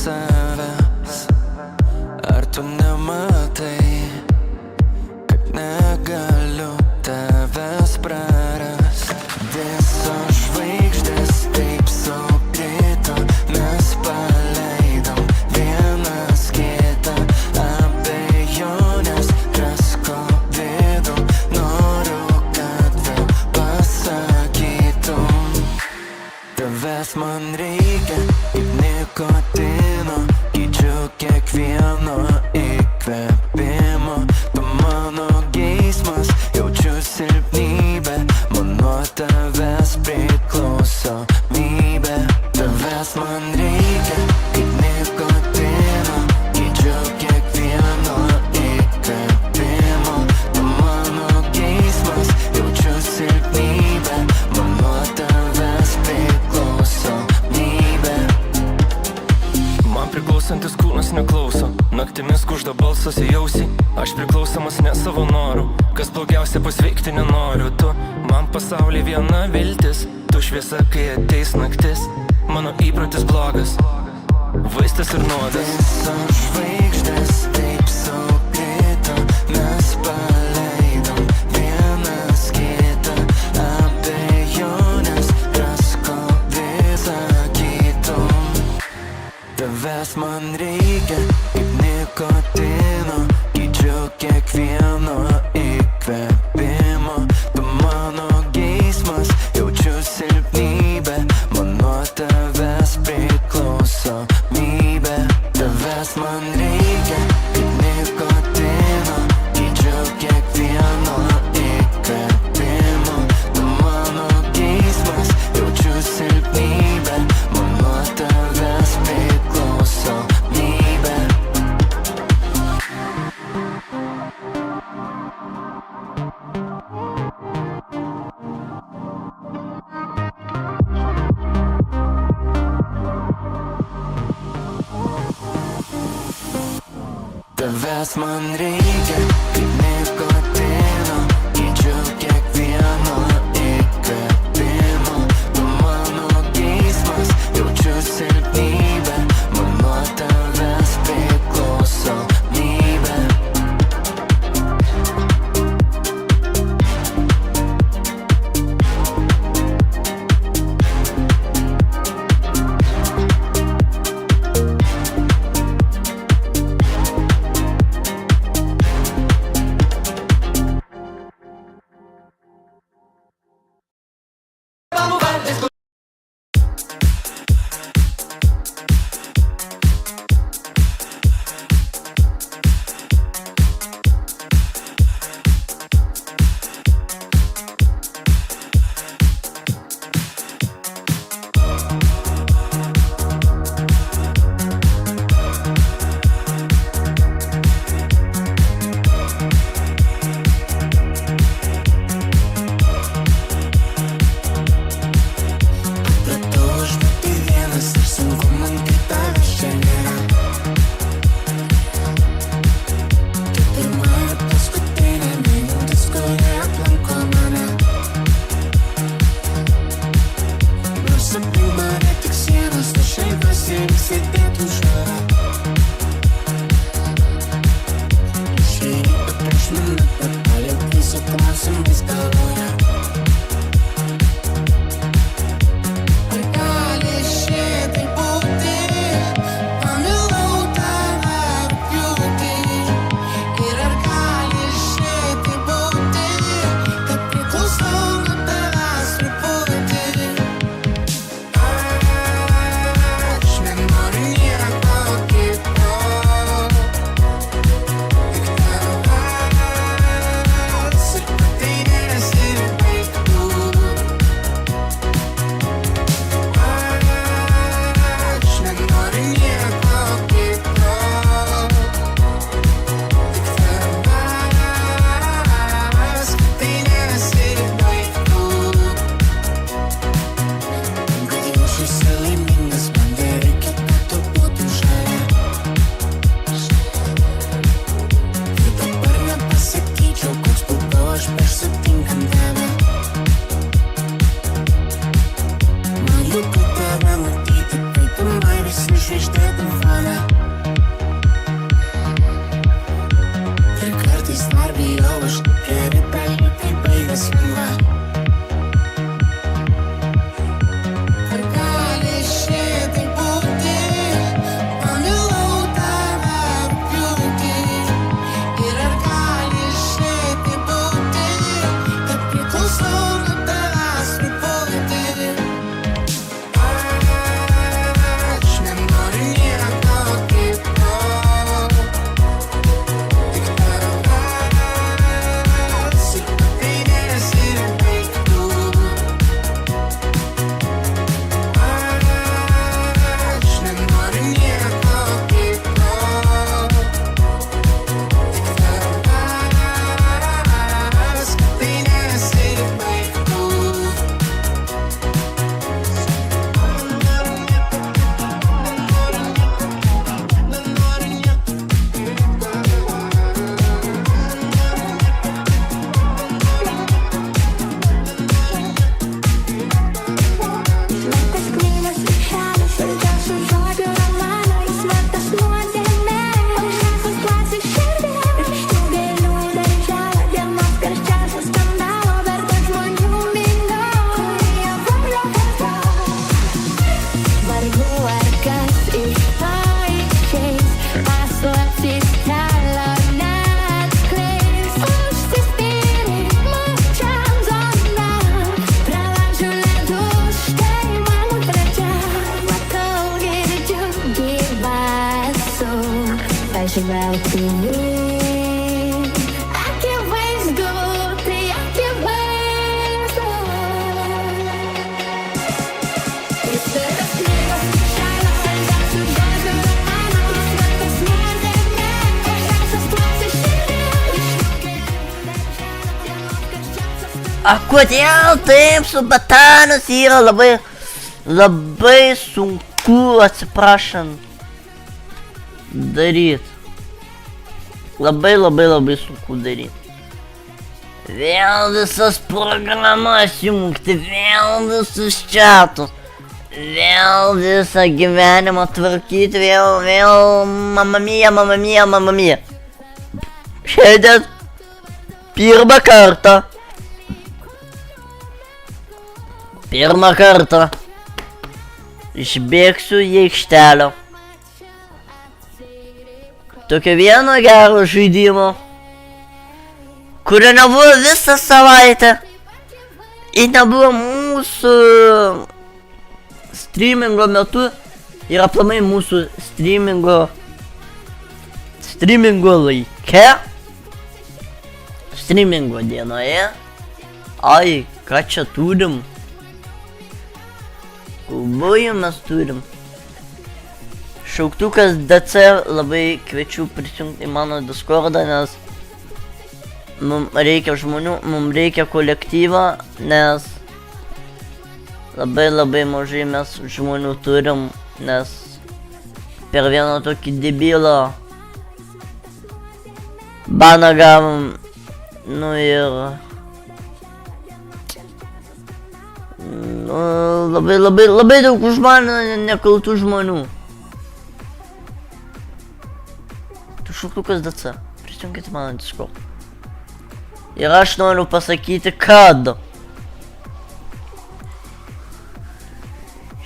savęs. Ar tu nematai, kad negaliu tavęs prarast? Visos žvaigždės taip sukrito, mes paleidom vienas kitą. Abejonės drasko vidų, noriu, kad vėl pasakytum. Tavęs man reikia kaip nikotino, keičiu kiekvieno įkvėpimo. Tu mano geismas, jaučiu silpnybę, man nuo tavęs priklausomybė. Tavęs man reikia kaip nikotino, keičiu kiekvieno įkvėpimo. Tu mano geismas, jaučiu silpnybę, man nuo tavęs priklausomybė. Man priklausantis kūnas neklauso, naktimis kužda balsas į ausį. Aš priklausomas ne savo noru, kas blogiausia pasveikti nenoriu. Tu man pasaulyje viena viltis, tu šviesa kai ateis naktis. Mano įprotis blogas, vaistas ir nuodas. Visos žvaigždės taip sukrito, mes paleidom vienas kitą. Abejonės drasko visą kitum. Tavęs man reikia kaip nikotino, keičiu kiekvieno įkvėpimo. Tu mano geismas, jaučiu silpnybę, man nuo tavęs priklausomybė. Tavęs man reikia kaip nikotino, keičiu kiekvieno įkvėpimo. Tu mano geismas, jaučiu silpnybę, man nuo tavęs priklausomybė. Tavęs man reikia kaip nikotino, keičiu kiekvieno įkvėpimo. Tu mano geismas, jaučiu silpnybę, man nuo tavęs priklausomybė. veltui. Akivaizdu, tai akivaizdu. Jis visas knygos šalia, saldačių žodžių romanas, svetas nuodėmė, gražiausias toks A kodėl taip subatonas yra labai sunku, atsiprašant, daryt. Labai sunku daryt. Vėl visas programas jungti, vėl visus chatus, vėl visą gyvenimą tvarkyti, vėl mamma mia. Šiandien pirmą kartą išbėgsiu į aikštelę. Tokio vieno gero žaidimo, kurio nebuvo visą savaitę. Ir nebuvo mūsų streamingo metu ir aplamai mūsų streamingo laike. Streamingo dienoje. Ai, ką čia turim? Kaubojų mes turim. Šauktukas DC, labai kviečiu prisijungti į mano Discordą, nes mums reikia žmonių, mums reikia kolektyvą, nes labai mažai mes žmonių turim, nes per vieną tokį debilą baną gavom, nu ir labai daug už maną nekaltų žmonių. Tu šauktukas DC, prisijungkite mano Discord. Ir aš noriu pasakyti, kad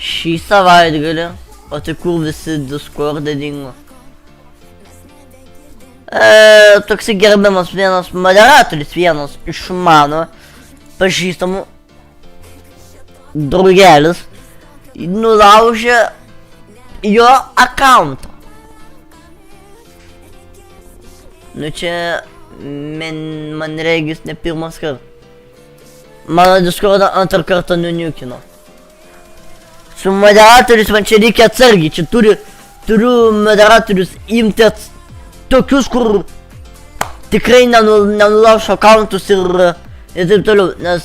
šį savaitgalį, o tai kur visi Discord'e dingo. Toksai gerbiamas vienas moderatorius, vienas iš mano pažįstamų draugelis nulaužė jo akauntą. Nu čia man regis ne pirmas kartas. Mano Discordą antrą kartą nuniukino. Su moderatorius man čia reikia atsargiai, čia turiu moderatorius imti tokius, kur tikrai nenulaužo akauntus ir taip toliau, nes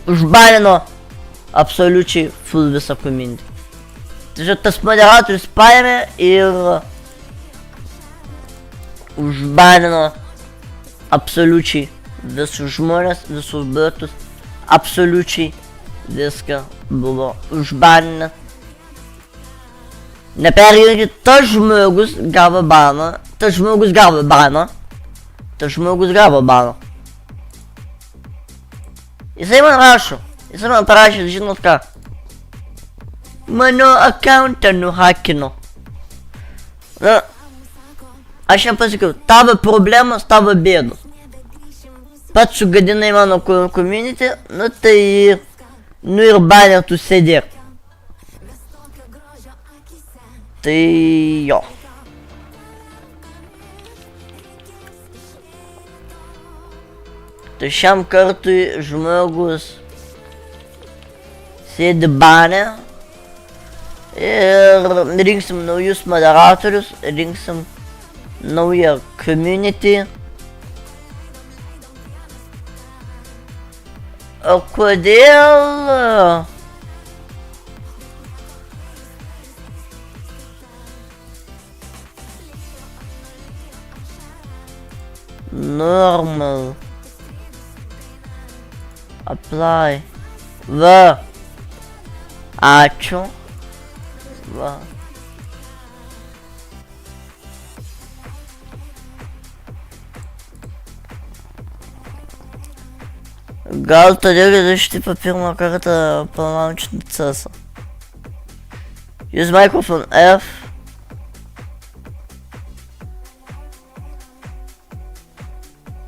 užbanino absoliučiai full visą community. Tai tas moderatorius paėmė ir užbanino absoliučiai visus žmonės, visus botus, absoliučiai viską buvo užbaninę. Neperjungti, tas žmogus gavo baną. Jisai man parašė, žinot ką? Mano akauntą nuhakino. Na, aš jam pasakiau, tavo problemos, tavo bėdos. Pats sugadinai mano community, nu tai, nu ir banė tu sėdėk. Tai jo. Tai šiam kartui žmogus sėdi banė ir rinksim naujus moderatorius, rinksim naują community. O kodėl? Normal. Apply. Va. Ačiū. Va. Gal todėl, kad aš tipo pirmą kartą palaunčinu CS. Use microphone F.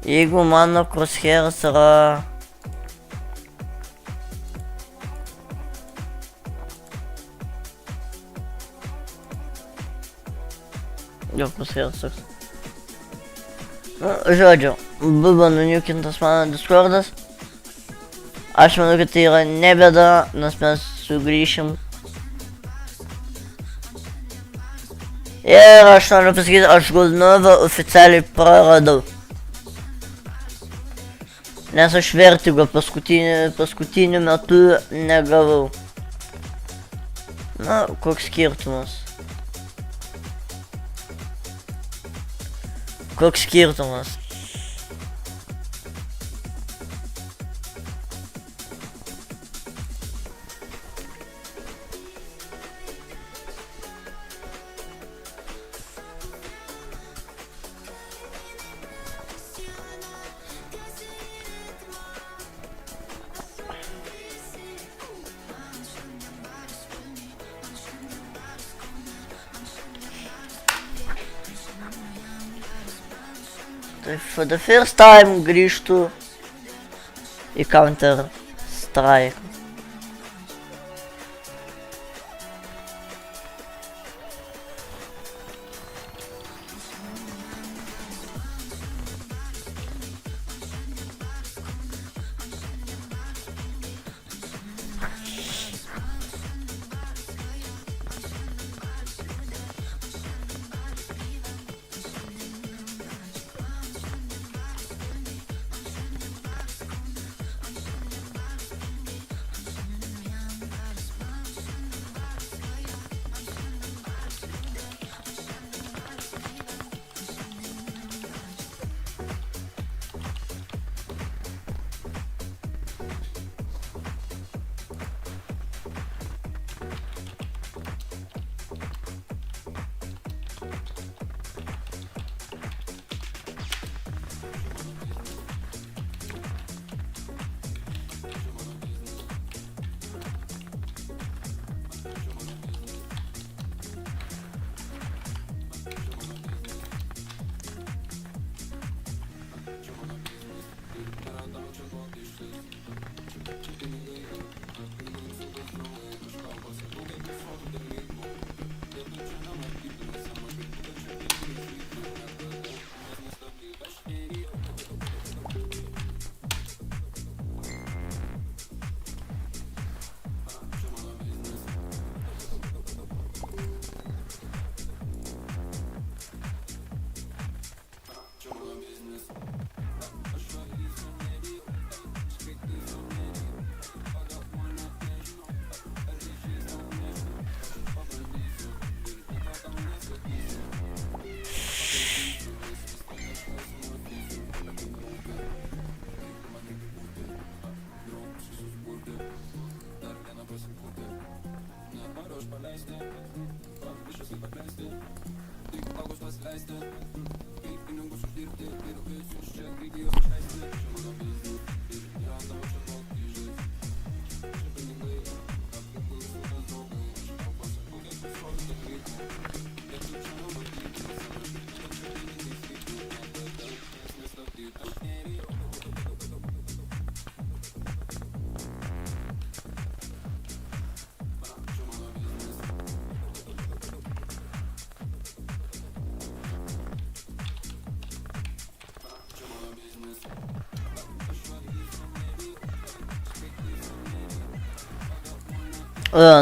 Jeigu mano crosshairs yra Jo pasvėras toks. Nu, žodžiu, buvo nuniukintas mano Discordas. Aš manau, kad tai yra nebėda, nes mes sugrįšim. Ir aš noriu pasakyti, aš Goldnovą oficialiai praradau. Nes aš vertigo paskutiniu metu negavau. Na, koks skirtumas. Koks skirtumas. For the first time grįžtu į Counter Strike.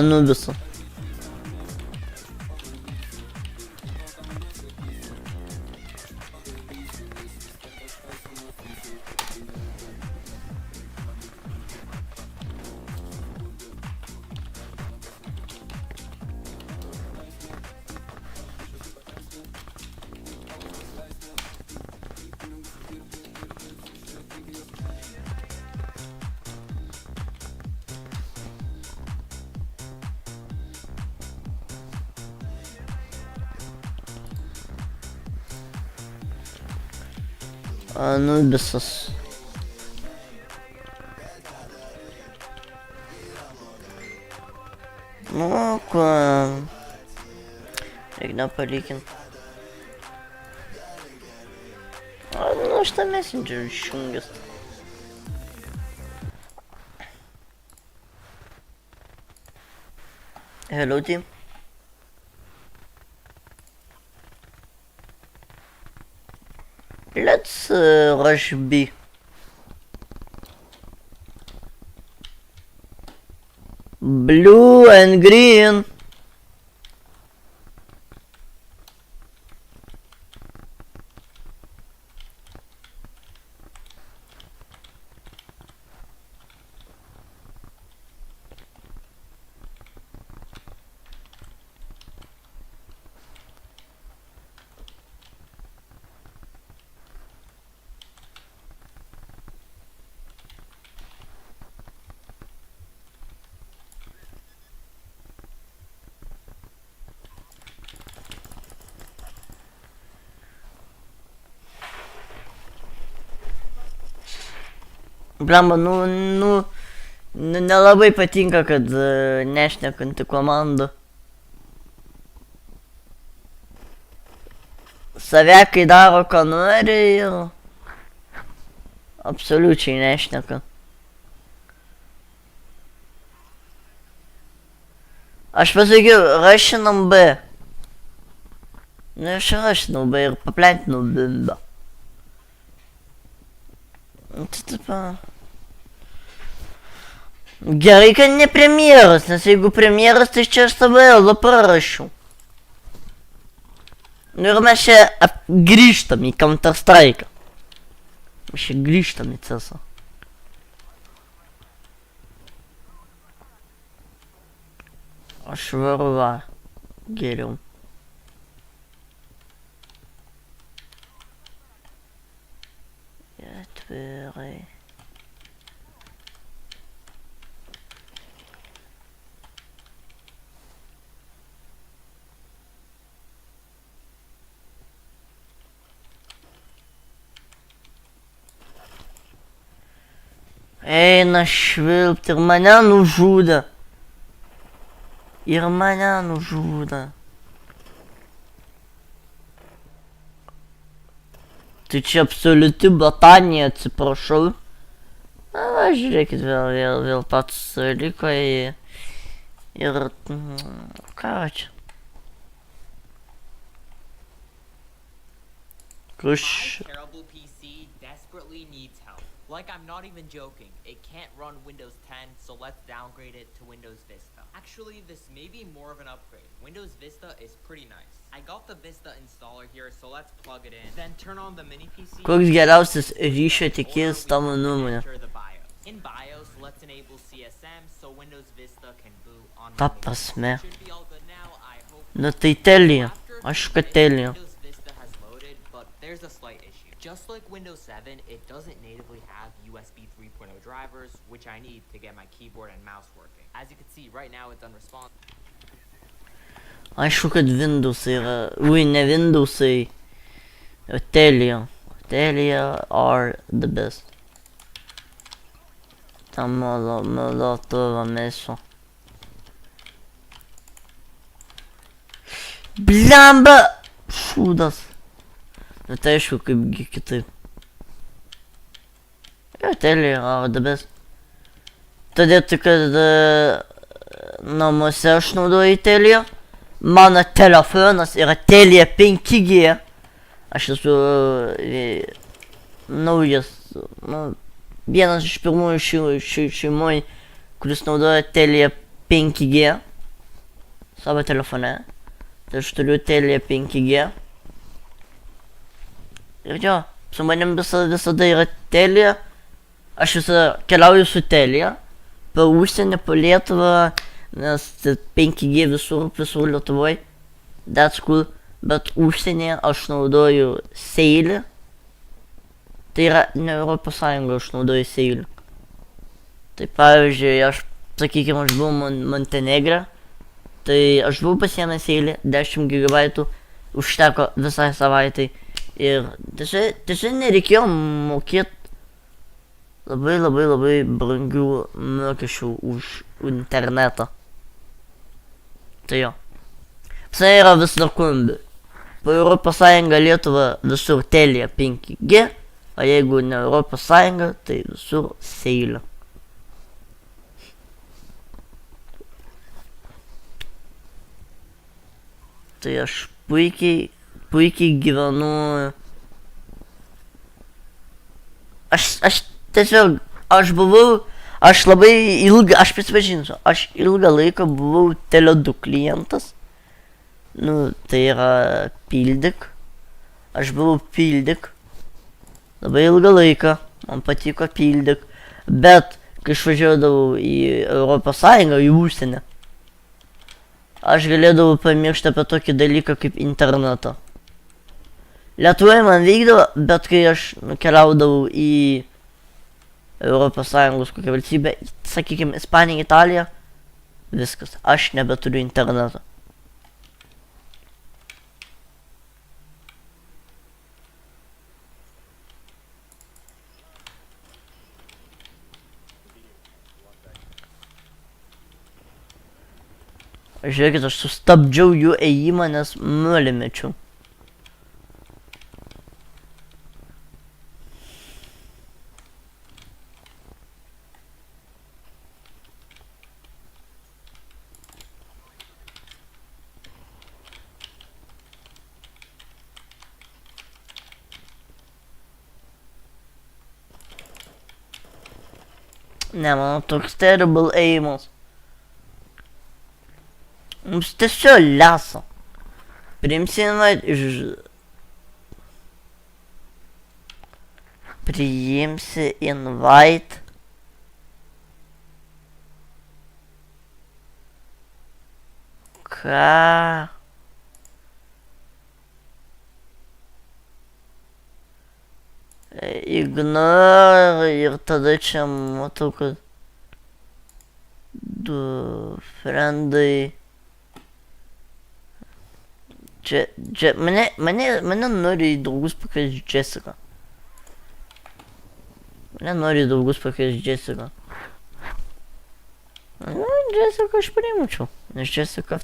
Nubisa. Nubisas. Nu, reikia nepalikint. Nu, šitą messenger išjungęs. Hello team. Let's rush B. Blue and green. Blemba, nelabai patinka, kad nešnekanti komanda. Save, kai daro, ką nori ir absoliučiai nešneka. Aš pasakiau, rašinam B. Nu, aš rašinau B ir paplentinau B. Tai taip. Gerai, kad ne premjeras, nes jeigu premjeras, tai čia aš savo eldą prarašiau. Nu ir mes čia grįžtam į Counter Strike. Mes čia grįžtam į CS:ą. Aš varu va. Geriau. Atvirai. Eina švilpt ir mane nužudė. Ir mane nužudė. Tai čia absoliuti botanija, atsiprašau. Na, va, žiūrėkit, vėl pats liko ir... Ką čia? Kuš... Like, I'm not even joking. It can't run Windows 10, so let's downgrade it to Windows Vista. Actually, this may be more of an upgrade. Windows Vista is pretty nice. I got the Vista installer here, so let's plug it in. Then turn on the mini PC. Koks geriausias ryšio tiekėjas tavo nuomonė? In BIOS, let's enable CSM, so Windows Vista can boot on Ta prasme. Should be all good now, I hope. Nu tai Telija. Aš kad Telija. Windows Vista has loaded, but there's a slight issue. Just like Windows 7, it doesn't natively have USB 3.0 drivers, which I need to get my keyboard and mouse working. As you can see, right now it's unresponsive. Aišku, kad Windowsai yra... Ui, ne Windowsai. Telija. Telija are the best. Tam molotova meso. Blemba! Šūdas. Nu tai aišku, kaipgi kitaip. Jo, Telija are the best. Todėl tik, kad namuose aš naudoju Teliją. Mano telefonas yra Telija 5G. Aš esu naujas, vienas iš pirmųjų šeimoj, kuris naudoja Telija 5G savo telefone. Tai aš turiu Telija 5G. Ir jo, su manim visada yra Telija. Aš visada keliauju su Telija. Per užsienį, per Lietuvą, nes 5G visur Lietuvoj. That's cool. Bet užsienyje aš naudoju seilį. Tai yra ne Europos Sąjunga, aš naudoju seilį. Tai pavyzdžiui, sakykime, aš buvau Montenegre. Tai aš buvau pasiėmęs seilį, 10 GB užteko visai savaitai. Ir tiesiog nereikėjo mokėti labai brangių mokesčių už internetą. Tai jo. Visai yra vis dar kombi. Po Europos Sąjunga Lietuva visur Telija 5G, o jeigu ne Europos Sąjunga, tai visur seilė. Tai aš puikiai gyvenu aš tiesiog, aš labai ilgą, aš prisipažinsiu, aš ilgą laiką buvau Tele2 klientas. Nu, tai yra pildyk. Aš buvau pildyk. Labai ilgą laiką, man patiko pildyk. Bet, kai išvažiuodavau į Europos Sąjungą, į užsienį, aš galėdavau pamiršti apie tokį dalyką kaip internetą. Lietuvoje man veikdavo, bet kai aš nukeliaudavau į Europos Sąjungos kokią valstybę, sakykime, Ispaniją, Italiją, viskas, aš nebeturiu interneto. Žiūrėkit, aš sustabdžiau jų ėjimą, nes nulį mečiau. Ne, mano toks terrible ėjimas. Mums tiesiog lesa. Priimsi invite iš... Priimsi invite. Ką? Ignore ir tada čia matau, kad du friendai. Čia, mane nori į draugus pakviesti Jessica. Mane nori į draugus pakviesti Jessica. Nu, Jessica aš priimučiau, nes Jessica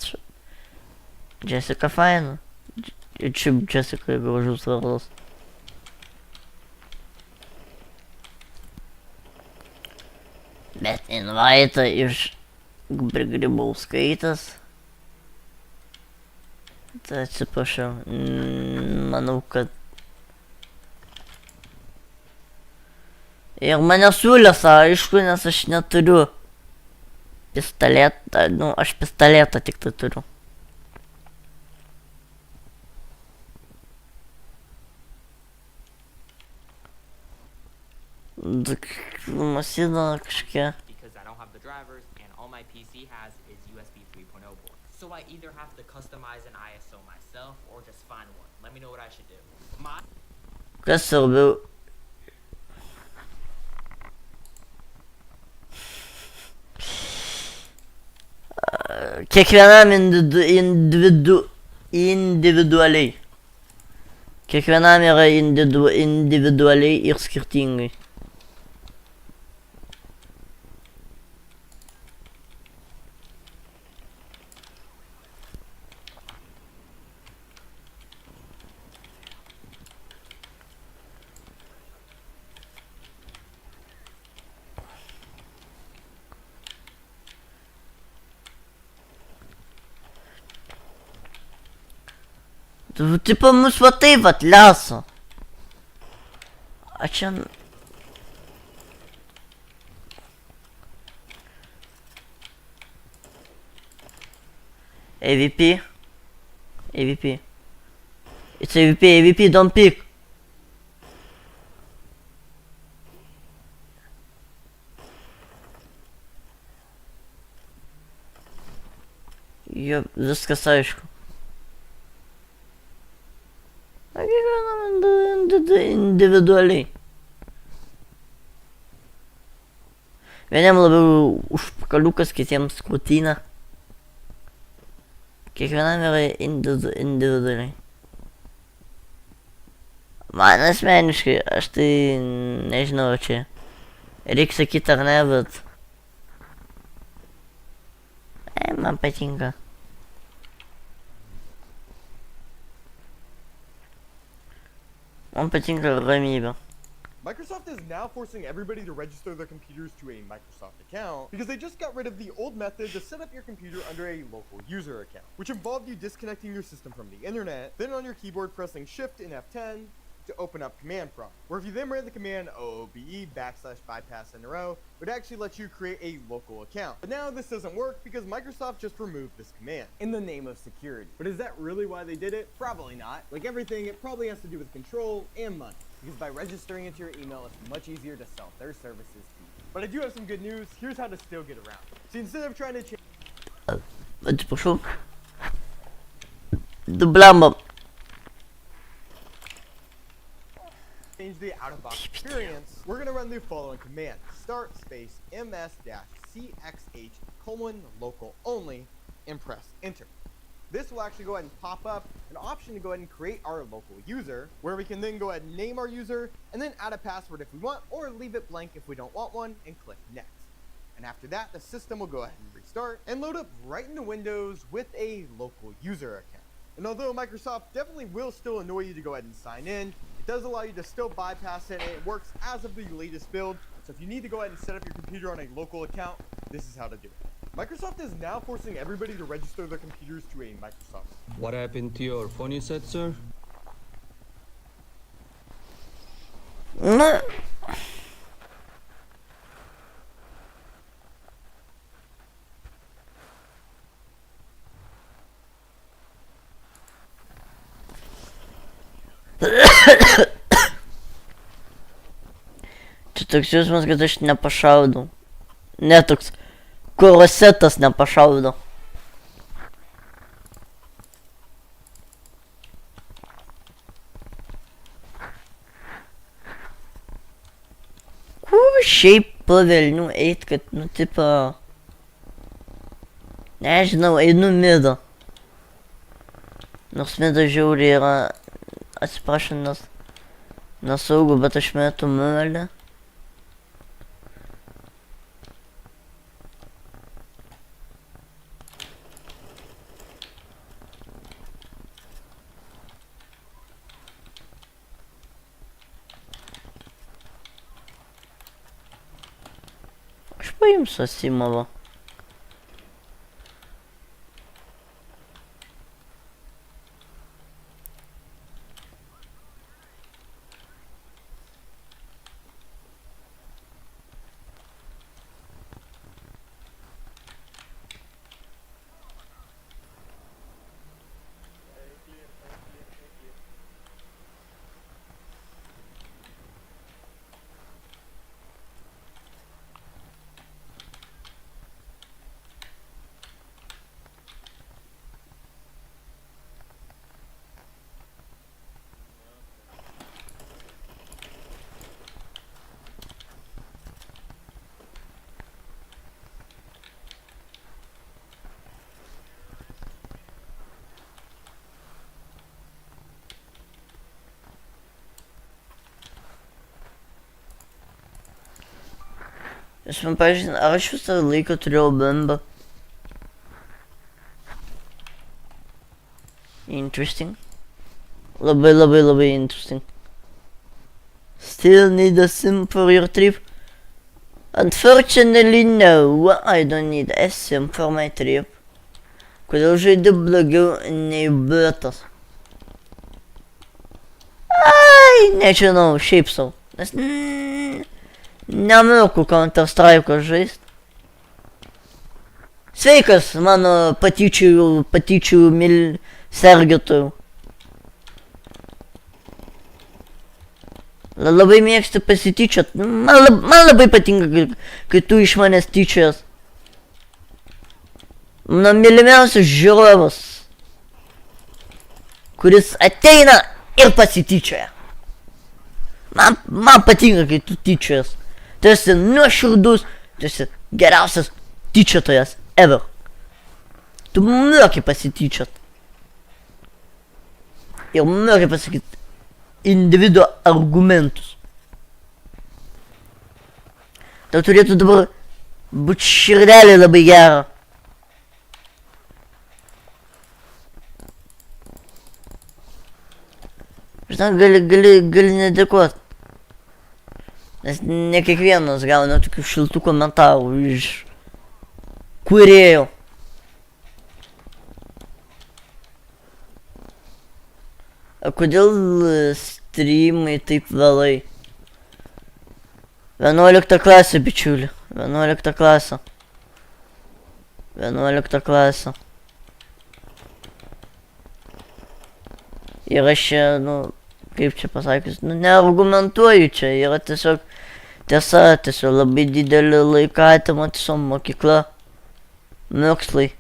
faina. Ir šiaip Jessica gražus vardas. Bet invite iš Grybauskaitės. Tai atsiprašau, manau, kad... Ir mane siūlės, aišku, nes aš neturiu pistoletą, nu, aš pistoletą tik tai turiu. Masina kažkokia. So I either have to customize an ISO myself or just find one. Let me know what I should do. Kas svarbiau? Kiekvienam individualiai. Kiekvienam yra individualiai ir skirtingai. Tipo mus va taip vat leso. A čia... AVP. It's AVP, don't pick. Jo, viskas aišku. Individualiai. Vieniem labiau užpakaliukas, kitiems krūtinė. Kiekvienam yra individualiai. Man asmeniškai, aš tai nežinau čia. Reikia sakyti ar ne, bet... Man patinka. Man patinka ramybė. Microsoft is now forcing everybody to register their computers to a Microsoft account because they just got rid of the old method to set up your computer under a local user account, which involved you disconnecting your system from the internet, then on your keyboard pressing Shift and F10, to open up command prompt, where if you then ran the command oobe/bypass nera, it would actually let you create a local account. But now this doesn't work because Microsoft just removed this command in the name of security. But is that really why they did it? Probably not. Like everything, it probably has to do with control and money, because by registering into your email, it's much easier to sell their services to you. But I do have some good news. Here's how to still get around. So instead of trying to change the out-of-box experience, we're going to run the following command: start space ms-cxh::local only and press enter. This will actually go ahead and pop up an option to go ahead and create our local user, where we can then go ahead and name our user and then add a password if we want, or leave it blank if we don't want one, and click next. And after that, the system will go ahead and restart and load up right into Windows with a local user account. And although Microsoft definitely will still annoy you to go ahead and sign in, it does allow you to still bypass it, and it works as of the latest build. So if you need to go ahead and set up your computer on a local account, this is how to do it. Microsoft is now forcing everybody to register their computers to a Microsoft. What happened to your phone, you said, sir? Čia toks jausmas, kad aš nepašaudau. Ne toks korosetas nepašaudau. Kur šiaip pavelnių eit, kad, nu, tipo... Nežinau, einu midą. Nors midą žiauriai yra, atsiprašau, nesaugu, bet aš metu mėlę. Aš paimsiu Asimovą. Aš man pažiūrėjau, ar aš visą laiką turėjau bambą. Interesting. Labai interesting. Still need a SIM for your trip? Unfortunately no, I don't need a SIM for my trip. Kodėl žaidi blogiau nei betas? Ai, nežinau, šiaip sau. Nes nemoku Counter-Strike'o žaist. Sveikas, mano patyčių sergėtojų. Labai mėgsti pasityčiot. Man labai patinka, kai tu iš manęs tyčiojas. Mano mylimiausias žiūrovas, kuris ateina ir pasityčioja. Man patinka, kai tu tyčiojas. Tu esi nuoširdus, tu esi geriausias tyčiotojas ever. Tu moki pasityčiot. Ir moki pasakyti individuo argumentus. Tau turėtų dabar būt širdelė labai gera. Žinai, gali nedėkot. Nes ne kiekvienas gauna tokių šiltų komentarų iš kūrėjų. Kodėl streamai taip vėlai. 11 klasė, bičiuli. 11 klasė. 11 klasė. Ir aš čia, nu, kaip čia pasakius, nu, neargumentuoju čia. Yra tiesiog tiesa, tiesiog labai didelį laiką atima tiesiog mokykla. Mokslai.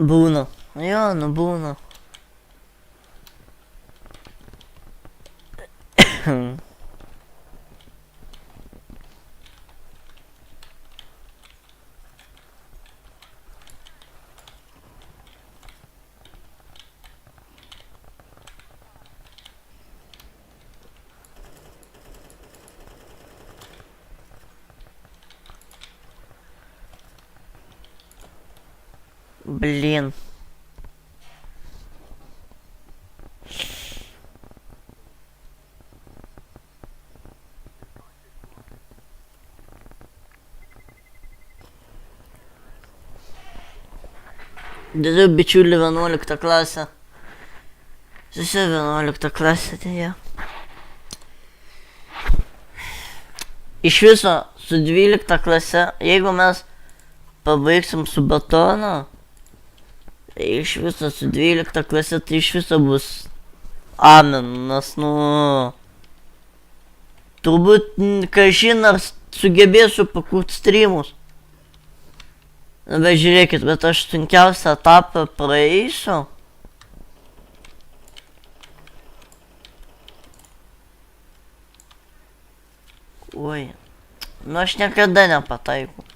Būna. Jo, nu būna. Блин. Dėliu bičiulį 11 klasę. Susi 11 klasę, tai jie. Iš viso su 12 klase, jeigu mes pabaigsim subatoną, tai iš viso su 12 klase, tai iš viso bus amen, nes nu... Turbūt, kažin ar sugebėsiu pakurt streamus. Bet žiūrėkit, bet aš sunkiausią etapą praeisiu. Oi. Nu aš niekada nepataikau.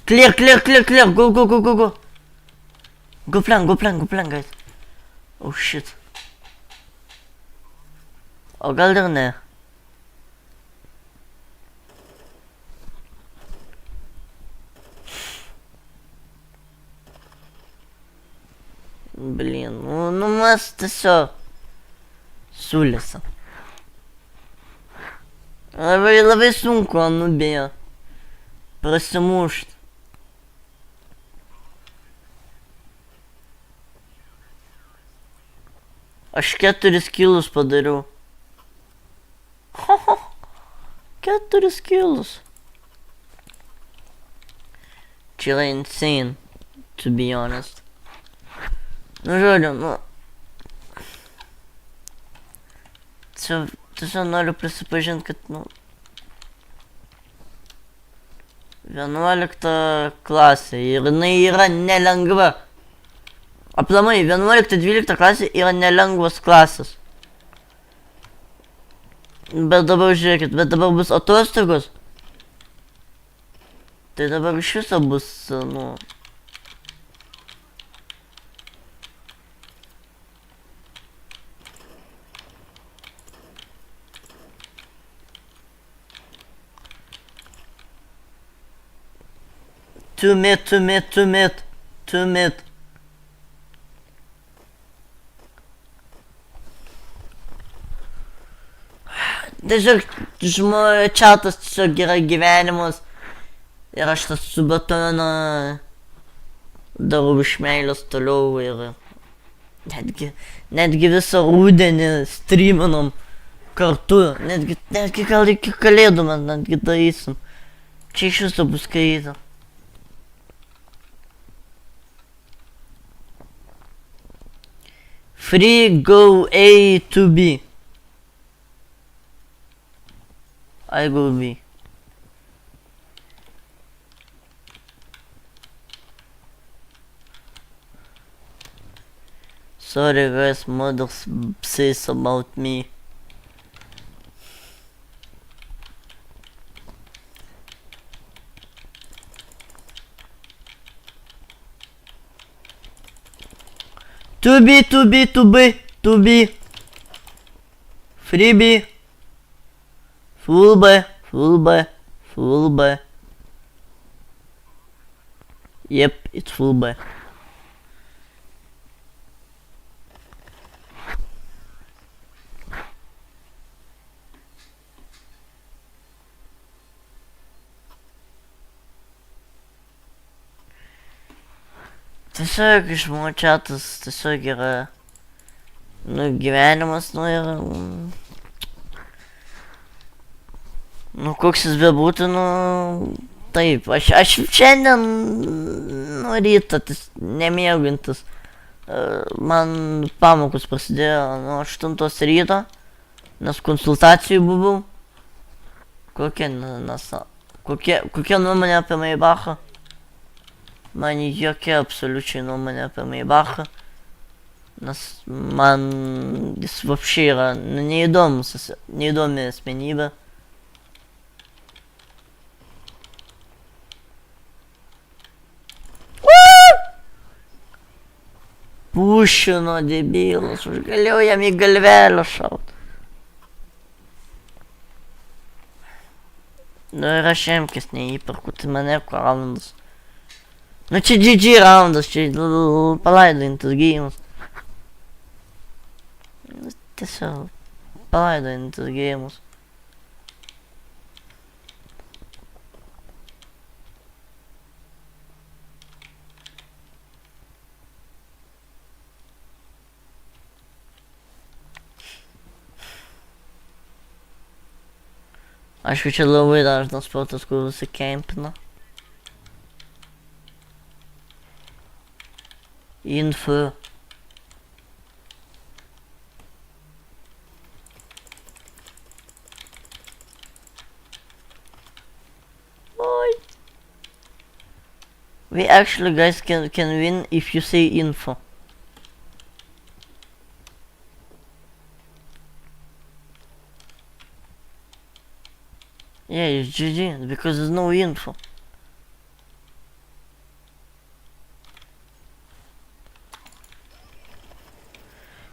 Clear, clear, clear, clear. Go, go, go, go, go. Go plan, guys. Oh shit. O gal dar ne. Блин, ну mes tiesiog sulėsam. Labai sunku, nu beje. Prasimušt. Aš 4 kilus padariau. 4 kilus. Čia yra insane, to be honest. Nu žodžiu, nu... Tiesiog noriu prisipažinti, kad, nu... 11 klasė ir jinai yra nelengva. Aplamai, 11-12 klasė yra nelengvos klasės. Bet dabar žiūrėkit, bet dabar bus atostogos. Tai dabar iš viso bus, nu... Two mid. Tiesiog čatas tiesiog yra gyvenimas ir aš tas subatoną darau iš meilės toliau ir netgi visą rudenį streaminom kartu, netgi gal iki kalėdų mes netgi darysim. Čia iš viso bus kaita. Free go A to B. I go B. Sorry guys, mother says about me. To be. Freebie. Full buy. Yep, it's full buy. Tiesiog žmonių chatas tiesiog yra, nu, gyvenimas, nu, yra, nu, koks jis bebūtų, nu, taip, aš šiandien, nu, rytą, nemėgintis, man pamokos prasidėjo nuo 8 ryto, nes konsultacijų buvau, kokia nuomonė apie Maybachą? Man jokia absoliučiai nuomonė apie Maybachą, nes man jis vapšiai yra neįdomi asmenybė. Pušino debilas, aš galėjau jam į galvelę šaut. Nu ir aš emkės neįperku, tai mane raundas. Nu čia GG raundas, čia palaidojantis gėjimas. Tiesiog palaidojantis gėjimas. Aišku, čia labai dažnas sportas, kur visi kempina. Info. What? We actually, guys, can win if you say info. Yeah, it's GG, because there's no info.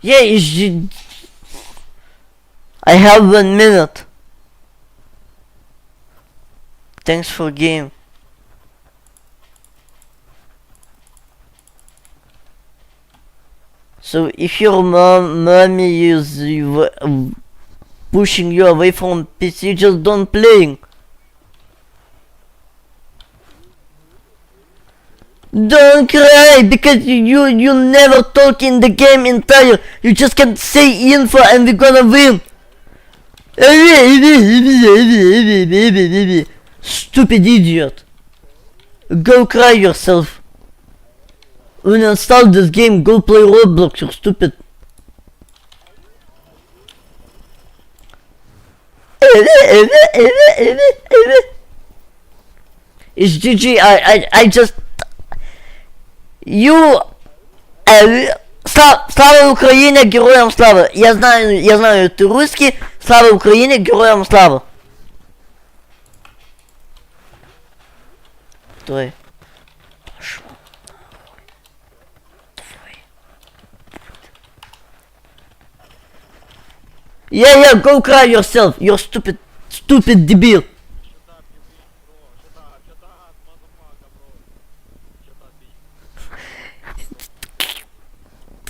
Yeah, it's GG. I have 1 minute. Thanks for game. So if your mommy is pushing you away from PC, just don't play. Don't cry, because you never talk in the game entire. You just can say info and we're gonna win. Stupid idiot. Go cry yourself. Uninstall this game, go play Roblox, you're stupid. It's GG, I just... Слава Украине, героям слава! Я знаю, ты русский. Слава Украине, героям слава! Твой. Пошел нахуй. Твой. Yeah, go cry yourself, you're stupid дебил.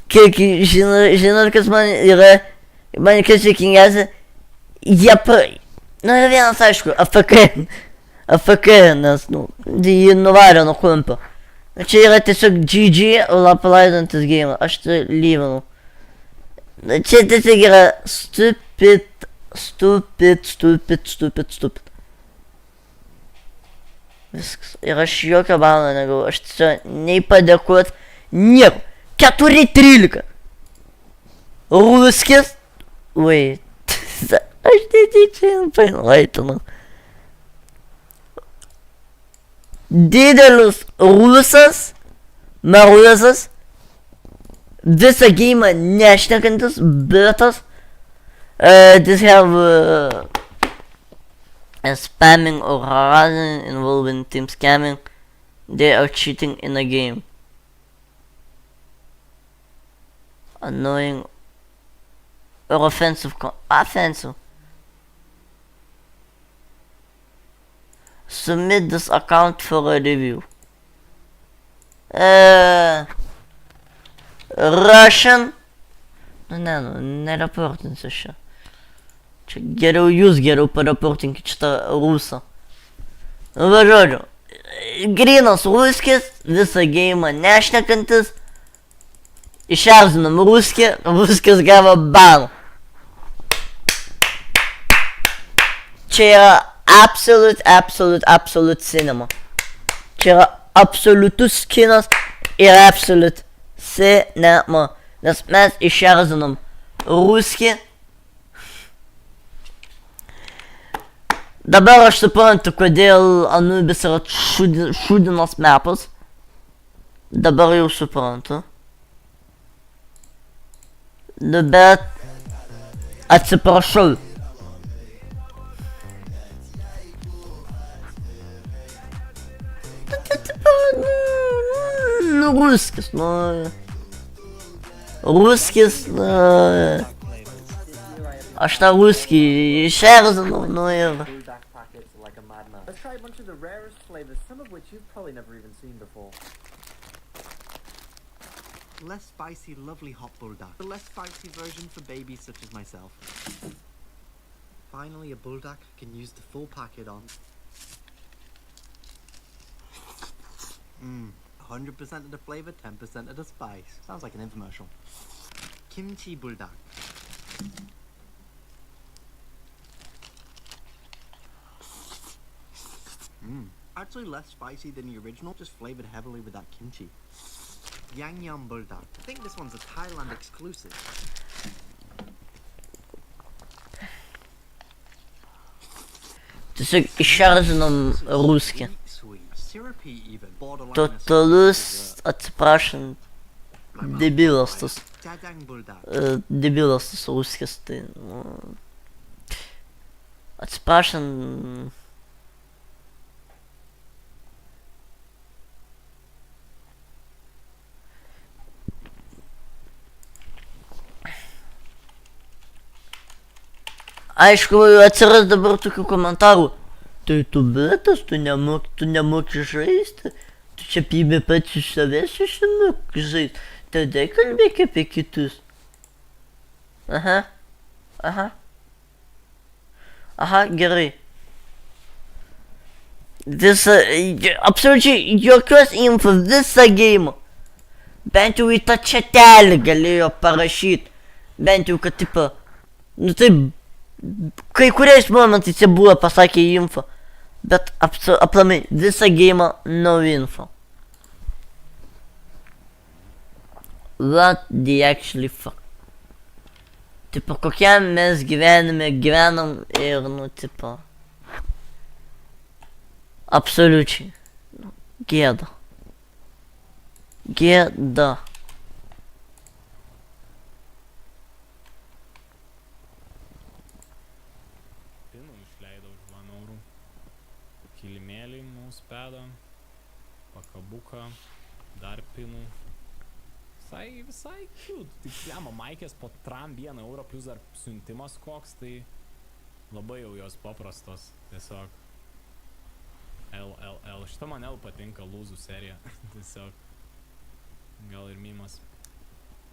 Kiek, žinot, kas man yra, man kas juokingiausia, nu yra vienas aišku, AFK, nes, nu, jį nuvarė nuo kompo. Čia yra tiesiog GG, palaidantis game, aš tai lyvinau. Čia tiesiog yra stupid. Viskas, ir aš jokio balo negavau, aš tiesiog nei padėkot, nieko. 4-13. Ruskis. Wait. Aš netyčia painlaitinau. Didelis rusas. Marusas. Visą geimą nešnekantis. Betas. This have a spamming or harassing involving team scamming. They are cheating in a game. Annoying. Or offensive. Offensive. Submit this account for a review. Russian. Neraportinsiu šio. Čia geriau jūs paraportinkit šitą rusą. Va žodžiu. Grynas ruskis, visą geimą nešnekantis. Išerzinom ruskį, ruskis gavo baną. Čia yra absolute cinema. Čia yra absoliutus kinas ir absolute cinema. Nes mes išerzinom ruskį. Dabar aš suprantu, kodėl Anubis yra šūdinas mepas. Dabar jau suprantu. Nu bet... Atsiprašau. Nu, ruskis, nu... Ruskis, nu... Aš tą ruskį išerzinau, nu ir... Let's try a bunch of the rarest flavors, some of which you've probably never even seen before. Less spicy, lovely hot bulldog. The less spicy version for babies such as myself. Finally, a bulldog can use the full packet on. 100% of the flavor, 10% of the spice. Sounds like an infomercial. Kimchi bulldog. Actually less spicy than the original, just flavored heavily with that kimchi. Yang Yum Bulldog. I think this one's a Thailand exclusive. Tiesiog išerzinom ruskį. Syrupy even. Totalus, atsiprašant, debilas tas. Jajang Bulldog. Debilas tas ruskis, tai... Atsiprašant... Aišku, atsiras dabar tokių komentarų. Tai tu betas, tu nemoki žaisti. Tu čia pybė pats iš savęs išimoki žaisti. Tada kalbėk apie kitus. Aha, gerai. Absoliučiai jokios info, visą geimą. Bent jau į tą čatelį galėjo parašyti. Bent jau, kad tipo... Nu taip... Kai kuriais momentais jie buvo pasakė info, bet aplamai visą geimą no info. What the actually fuck? Tipo, kokiam mes gyvenime gyvenam ir, nu, tipo... Absoliučiai. Gėda. Gėda. Kilimėliai mūsų pėda, pakabuką, dar pinų. Visai cute. Tik lemma maikės po tram 1 euro plus dar siuntimas koks, tai labai jau jos paprastos. Tiesiog LLL. Šita man L patinka, lūzų serija. Tiesiog gal ir mimas.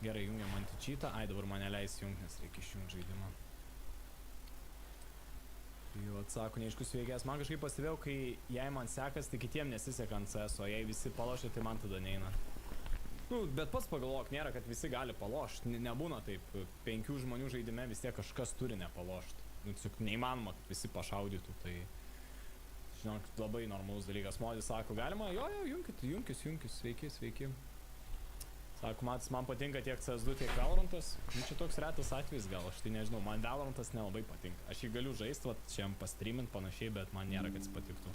Gerai, jungiam antičytą. Ai, dabar mane leis jungt, nes reikia išjungt žaidimą. Jau atsako, neaiškus veikėjas. Man kažkaip pastebėjau, kai jei man sekas, tai kitiem nesiseka ant CS, o jei visi palošia, tai man tada neina. Nu, bet pats pagalvok, nėra, kad visi gali palošti. Nebūna taip, 5 žmonių žaidime vis tiek kažkas turi nepalošti. Nu, tiesiog neįmanoma, kad visi pašaudytų, tai... Žinok, labai normalus dalykas. Modis sako, galima, jo, junkis, sveiki. Sako, matas, man patinka tiek CS2, tiek Valorantas. Nu, čia toks retas atvejis gal, aš tai nežinau, man Valorantas nelabai patinka. Aš jį galiu žaisti, vat, šiam pastreamint panašiai, bet man nėra, kad jis patiktų.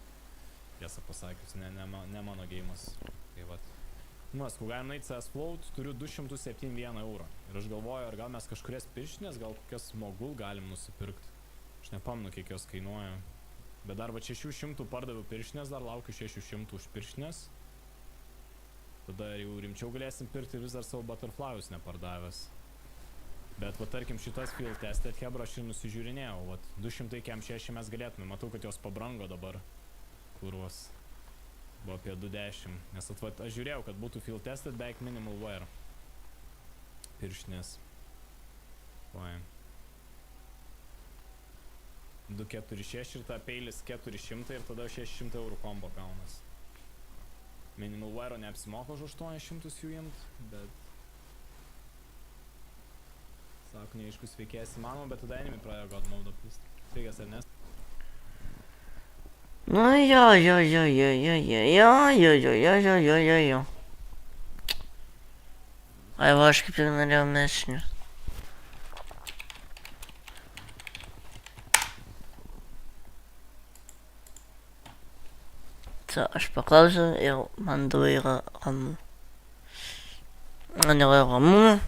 Tiesą pasakius, ne mano geimas. Tai vat. Nu, aš galim naiti CS Float, turiu 271 eurą. Ir aš galvoju, ar gal mes kažkurias pirštinės, gal kokias mogul galim nusipirkti. Aš nepamnu, kiek jos kainuoja. Bet dar va 600 pardaviau pirštinės, dar laukiu 600 už pirštinės. Tada jau rimčiau galėsim pirkti, vis dar savo butterflyus nepardavęs. Bet, va, tarkim, šitas field tested hebra aš ir nusižiūrinėjau, va, 200 mes galėtume, matau, kad jos pabrango dabar, kurvos, buvo apie 210, nes, va, aš žiūrėjau, kad būtų field tested beveik minimal wear, pirštinės, vai, 246 ir ta peilis 400 ir tada 600 eurų kombo gaunas. Minimal wear neapsimoka už 800 jų imt, bet... Sako, neaiškus veikėjas įmanoma, bet tada enemy pradėjo god mode plist. Sveikas, Ernest. Nu jo. Ai, va, aš kaip ir norėjau mešinių. Tai aš paklausiau ir man dabar yra ramu. Man yra ramu.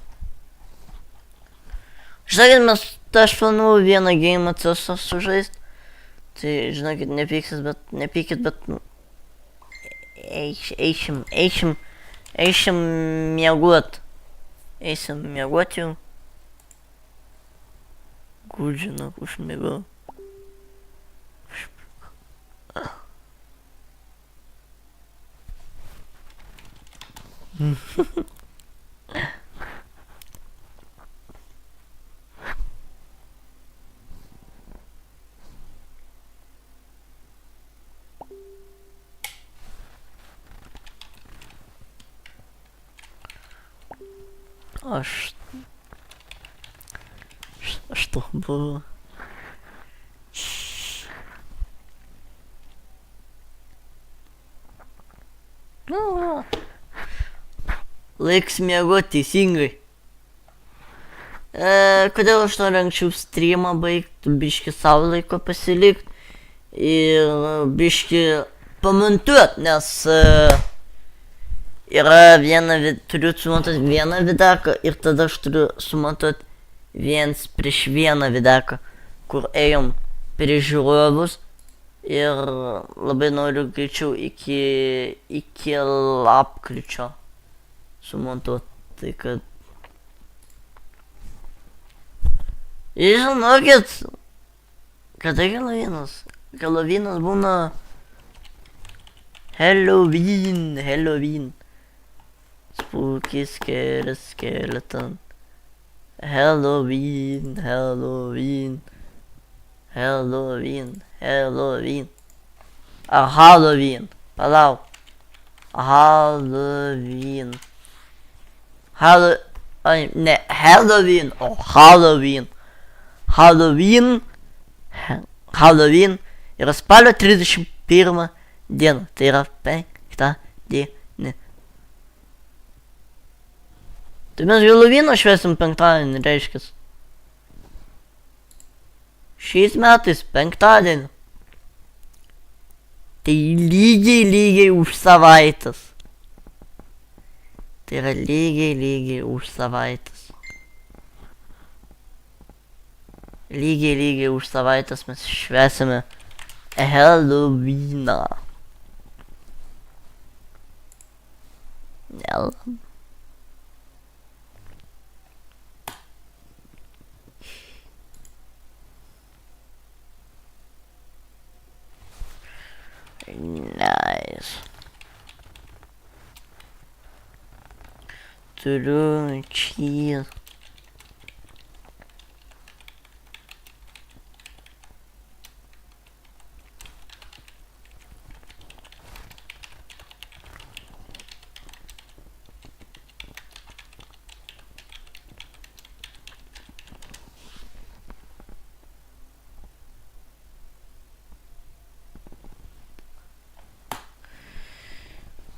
Žinokit, aš planuoju vieną game CS'ą sužaist. Tai, žinokit, nepykit, bet, nu, eišim miegot. Eisim miegot jau. Gudžinok, užmigau. Что было? Nu, laiks miegot teisingai. Kodėl aš noriu anksčiau streamą baigt, biški savo laiko pasilikt ir biški pamontuot, nes yra turiu sumontuot vieną vidaką ir tada aš turiu sumontuot 1:1 vidaką, kur ėjom prieš žiūrovus ir labai noriu greičiau iki lapkričio sumontuot, tai kad žinokit, kada Helovynas būna Halloween. Spooky, scary skeleton. Halloween. Halloween. Palauk. Halloween. Halloween yra spalio 31 diena, tai yra 5 diena. Tai mes Halloweeną švęsim 5-dienį, reiškis. Šiais metais 5-dienį. Tai lygiai už savaitės. Tai yra lygiai už savaitės. Lygiai už savaitės mes švęsime Halloweeną. Nėra. Nice. Turiu cheese.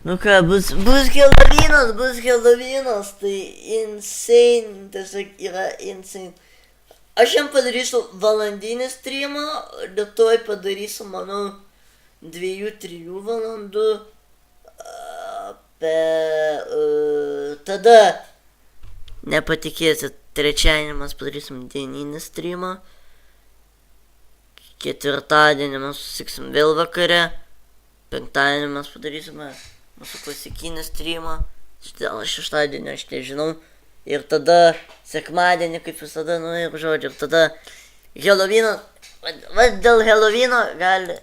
Nu ką, bus Halloweenas, tai insane, tiesiog yra insane. Aš jam padarysiu valandinį streamą, rytoj padarysiu, manau, 2-3 valandų. Tada, nepatikėsit, trečiadienį mes padarysim dieninį streamą. Ketvirtadienį mes susiksim vėl vakare. Penktadienį mes padarysime mūsų klasikinį streamą. Šeštadienį aš nežinau. Ir tada sekmadienį, kaip visada, nu ir žodžiu, ir tada Helovino, va dėl Helovino gali,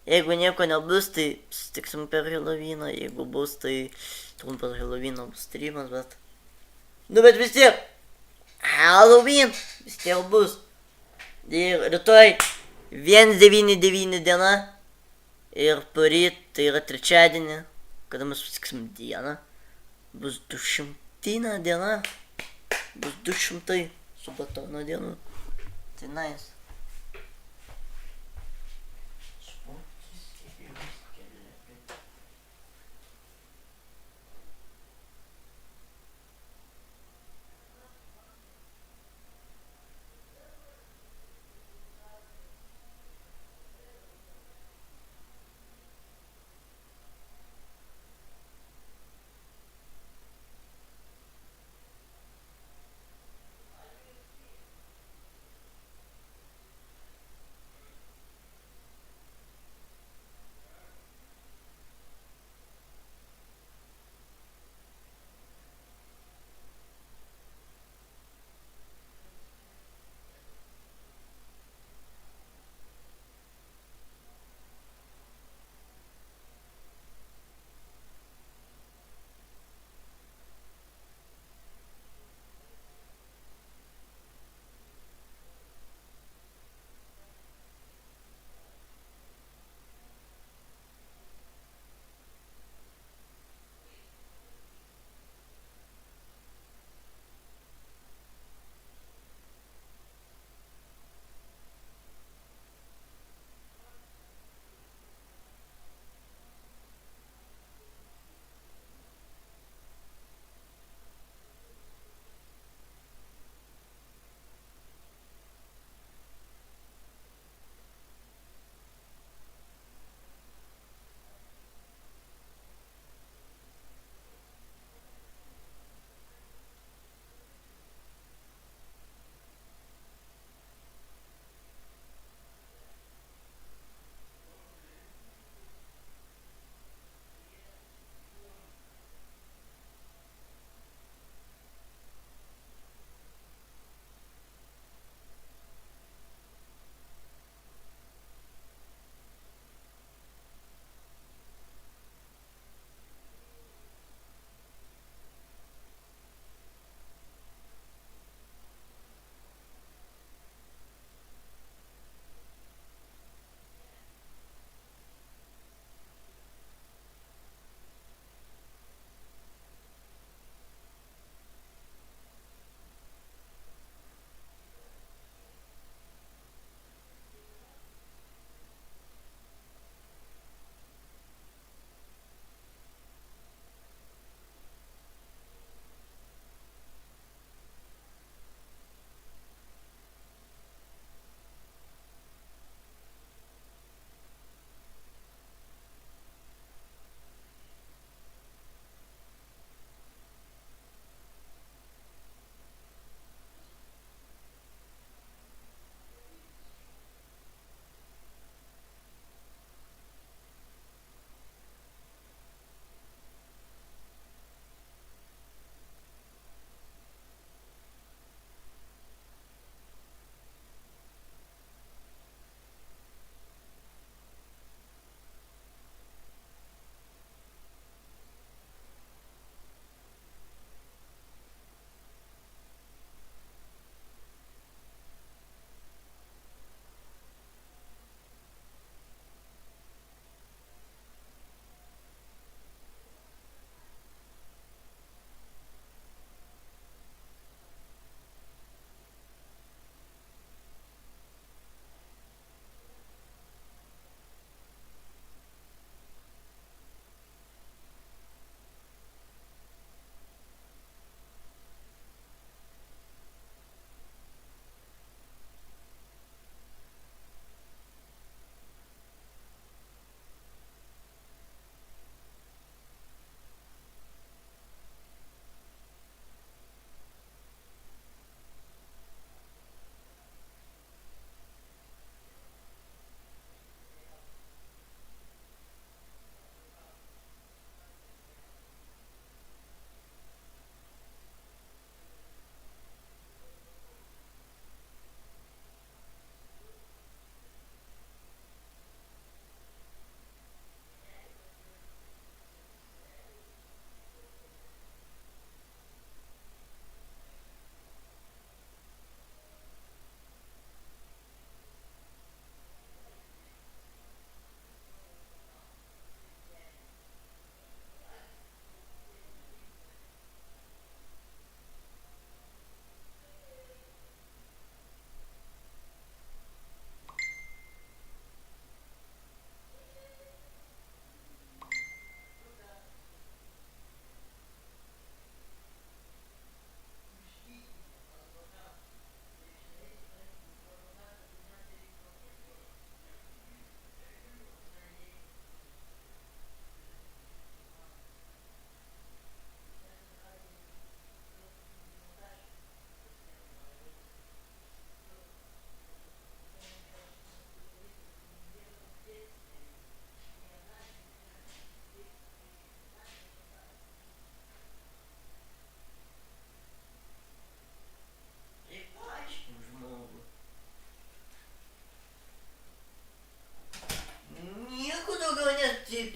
jeigu nieko nebus, tai susitiksim per Heloviną, jeigu bus, tai trumpas Helovino bus streamas, bet... Nu, bet vis tiek, Halloween vis tiek bus. Ir rytoj 199 diena ir poryt, tai yra trečiadienį, kada mes susitiksim dieną, bus 200 diena, bus 200 subatono dienų. Tai nice.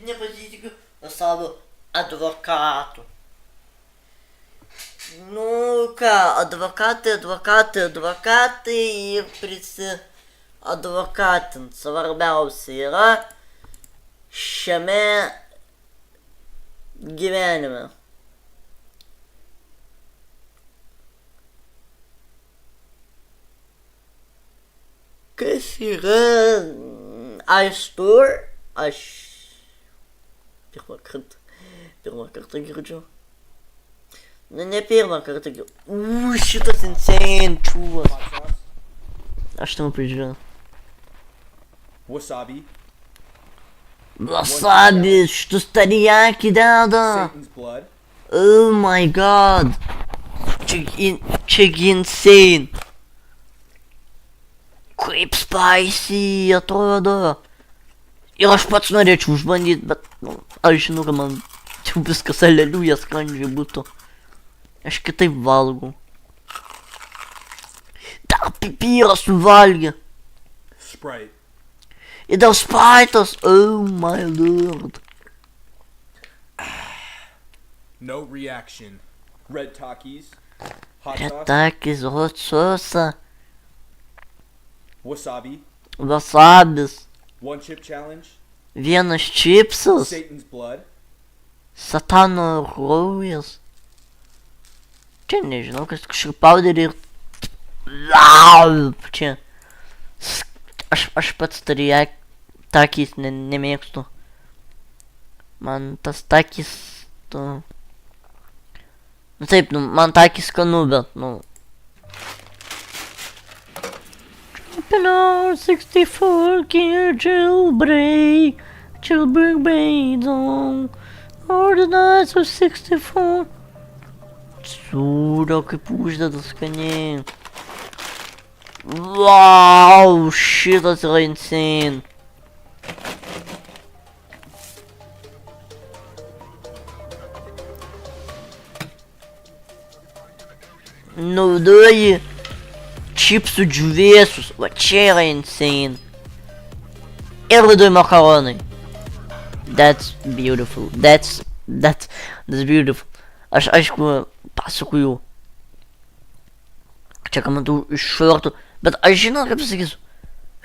nepasitikiu savo advokatu. Nu ką, advokatai ir prisiadvokatint. Svarbiausia yra šiame gyvenime. Kas yra iStore? Aš pirmą kartą girdžiu. Ne pirmą kartą girdžiu. Šitas insane čūvas. Aš tam pažiūrėjau. Wasabi. Wasabi, šitus teriyaki deda. Satan's blood. Oh my god. Čia insane. Kaip spicy atrodo. Ir aš pats norėčiau užbandyti, bet aš žinau, kad man jau viskas aleliuja skrandžiai būtų. Aš kitaip valgau. Dar pipyrą suvalgė. Sprite. Ir dar spraitas. Oh my lord. No reaction. Red Takis. Hot sauce. Retakis, hot sauce. Wasabi. Wasabis. One chip challenge. Vienas čipsas. Satan's blood. Satano kraujas. Čia nežinau, kas kažkaip powderį ir... Čia. Aš pats takis nemėgstu. Man tas takis... Nu taip, man takis skanu, bet, Jumping 64 gear jailbreak baido. All the nights of 64. Sūrio kaip uždeda skaniai. Wow, šitas yra insane. Naudoji čipsų džiūvėsus, va čia yra insane. Ir viduj makaronai. That's beautiful. That's beautiful. Aš aišku pasakoju. Čia ką matau iš šortų. Bet aš žinau, kaip pasakysiu.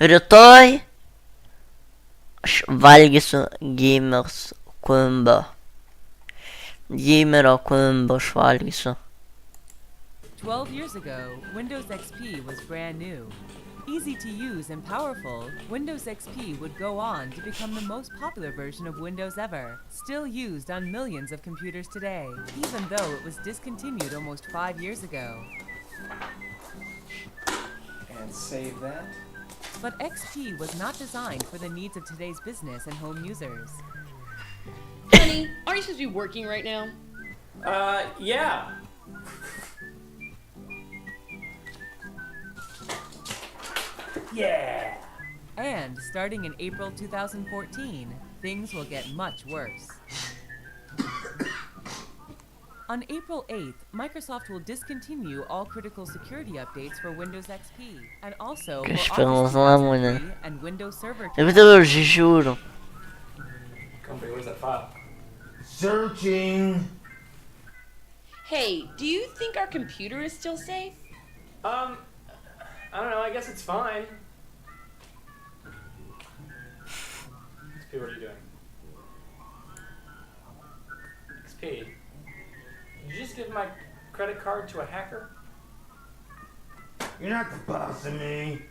Rytoj aš valgysiu gamers kombo. Gamerio kombo aš valgysiu. 12 years ago, Windows XP was brand new. Easy to use and powerful, Windows XP would go on to become the most popular version of Windows ever, still used on millions of computers today, even though it was discontinued almost 5 years ago. And save that. But XP was not designed for the needs of today's business and home users. Honey, aren't you supposed to be working right now? Yeah. Yeah! And starting in April 2014, things will get much worse. On April 8th, Microsoft will discontinue all critical security updates for Windows XP, and also for Office 365 and Windows Server 2000. Company, where's that file? Searching. Hey, do you think our computer is still safe? I don't know, I guess it's fine. XP, what are you doing? XP, did you just give my credit card to a hacker? You're not the boss of me.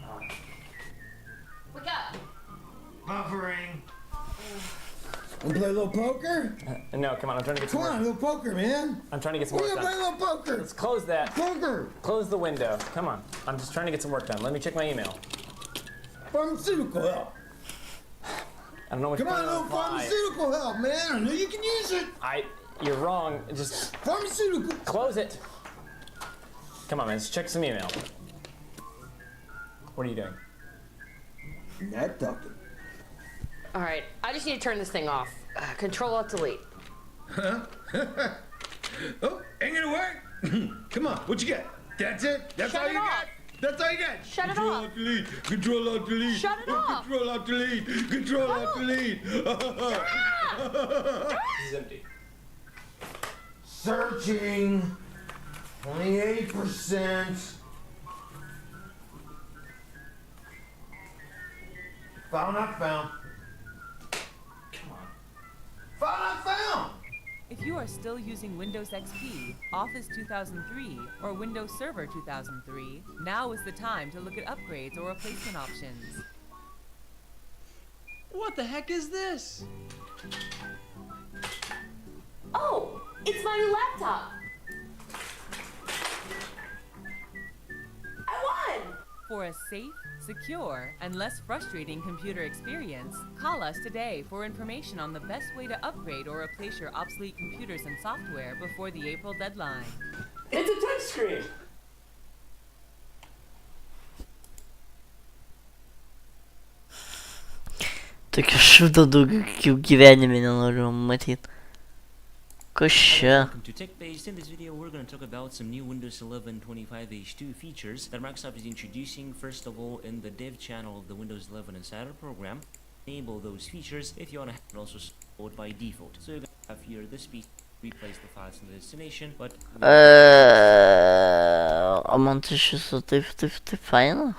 Come on. Wake up! Buffering. Wanna play a little poker? No, come on, I'm trying to get some Come on, a work. little poker, man. I'm trying to get some We're work gonna play a done. little poker. Let's close that. Poker. Close the window. Come on. I'm just trying to get some work done. Let me check my email. Pharmaceutical help. I don't know what Come on, a you're little pharmaceutical help, man. I know you can use it. You're wrong. Just Pharmaceutical. close it. Come on, man. Let's check some email. What are you doing? Not talking. Alright, I just need to turn this thing off. Control-Alt-Delete. Huh? Oh, ain't gonna work. Come on, what you got? That's it? That's all you got? That's all you get. Shut it Control off. Alt Delete. Control Alt Delete. Shut it off. Control Alt Delete. Control Alt Delete. This is empty. Searching. 28%. Found not found. Come on. Found not found. If you are still using Windows XP, Office 2003, or Windows Server 2003, now is the time to look at upgrades or replacement options. What the heck is this? Oh, it's my new laptop. I won! For a safe, secure, and less frustrating computer experience, call us today for information on the best way to upgrade or replace your obsolete computers and software before the April deadline. It's a touchscreen. Tokių šimto daugiau gyvenime nenoriu matyti. Kas čia? Welcome to TechBased. In this video, we're going to talk about some new Windows 11 25H2 features that Microsoft is introducing. First of all, in the dev channel of the Windows 11 Insider program, enable those features if you want to have it also stored by default. So you're going to have here this piece, replace the files in the destination, but A man tai iš viso taip faina?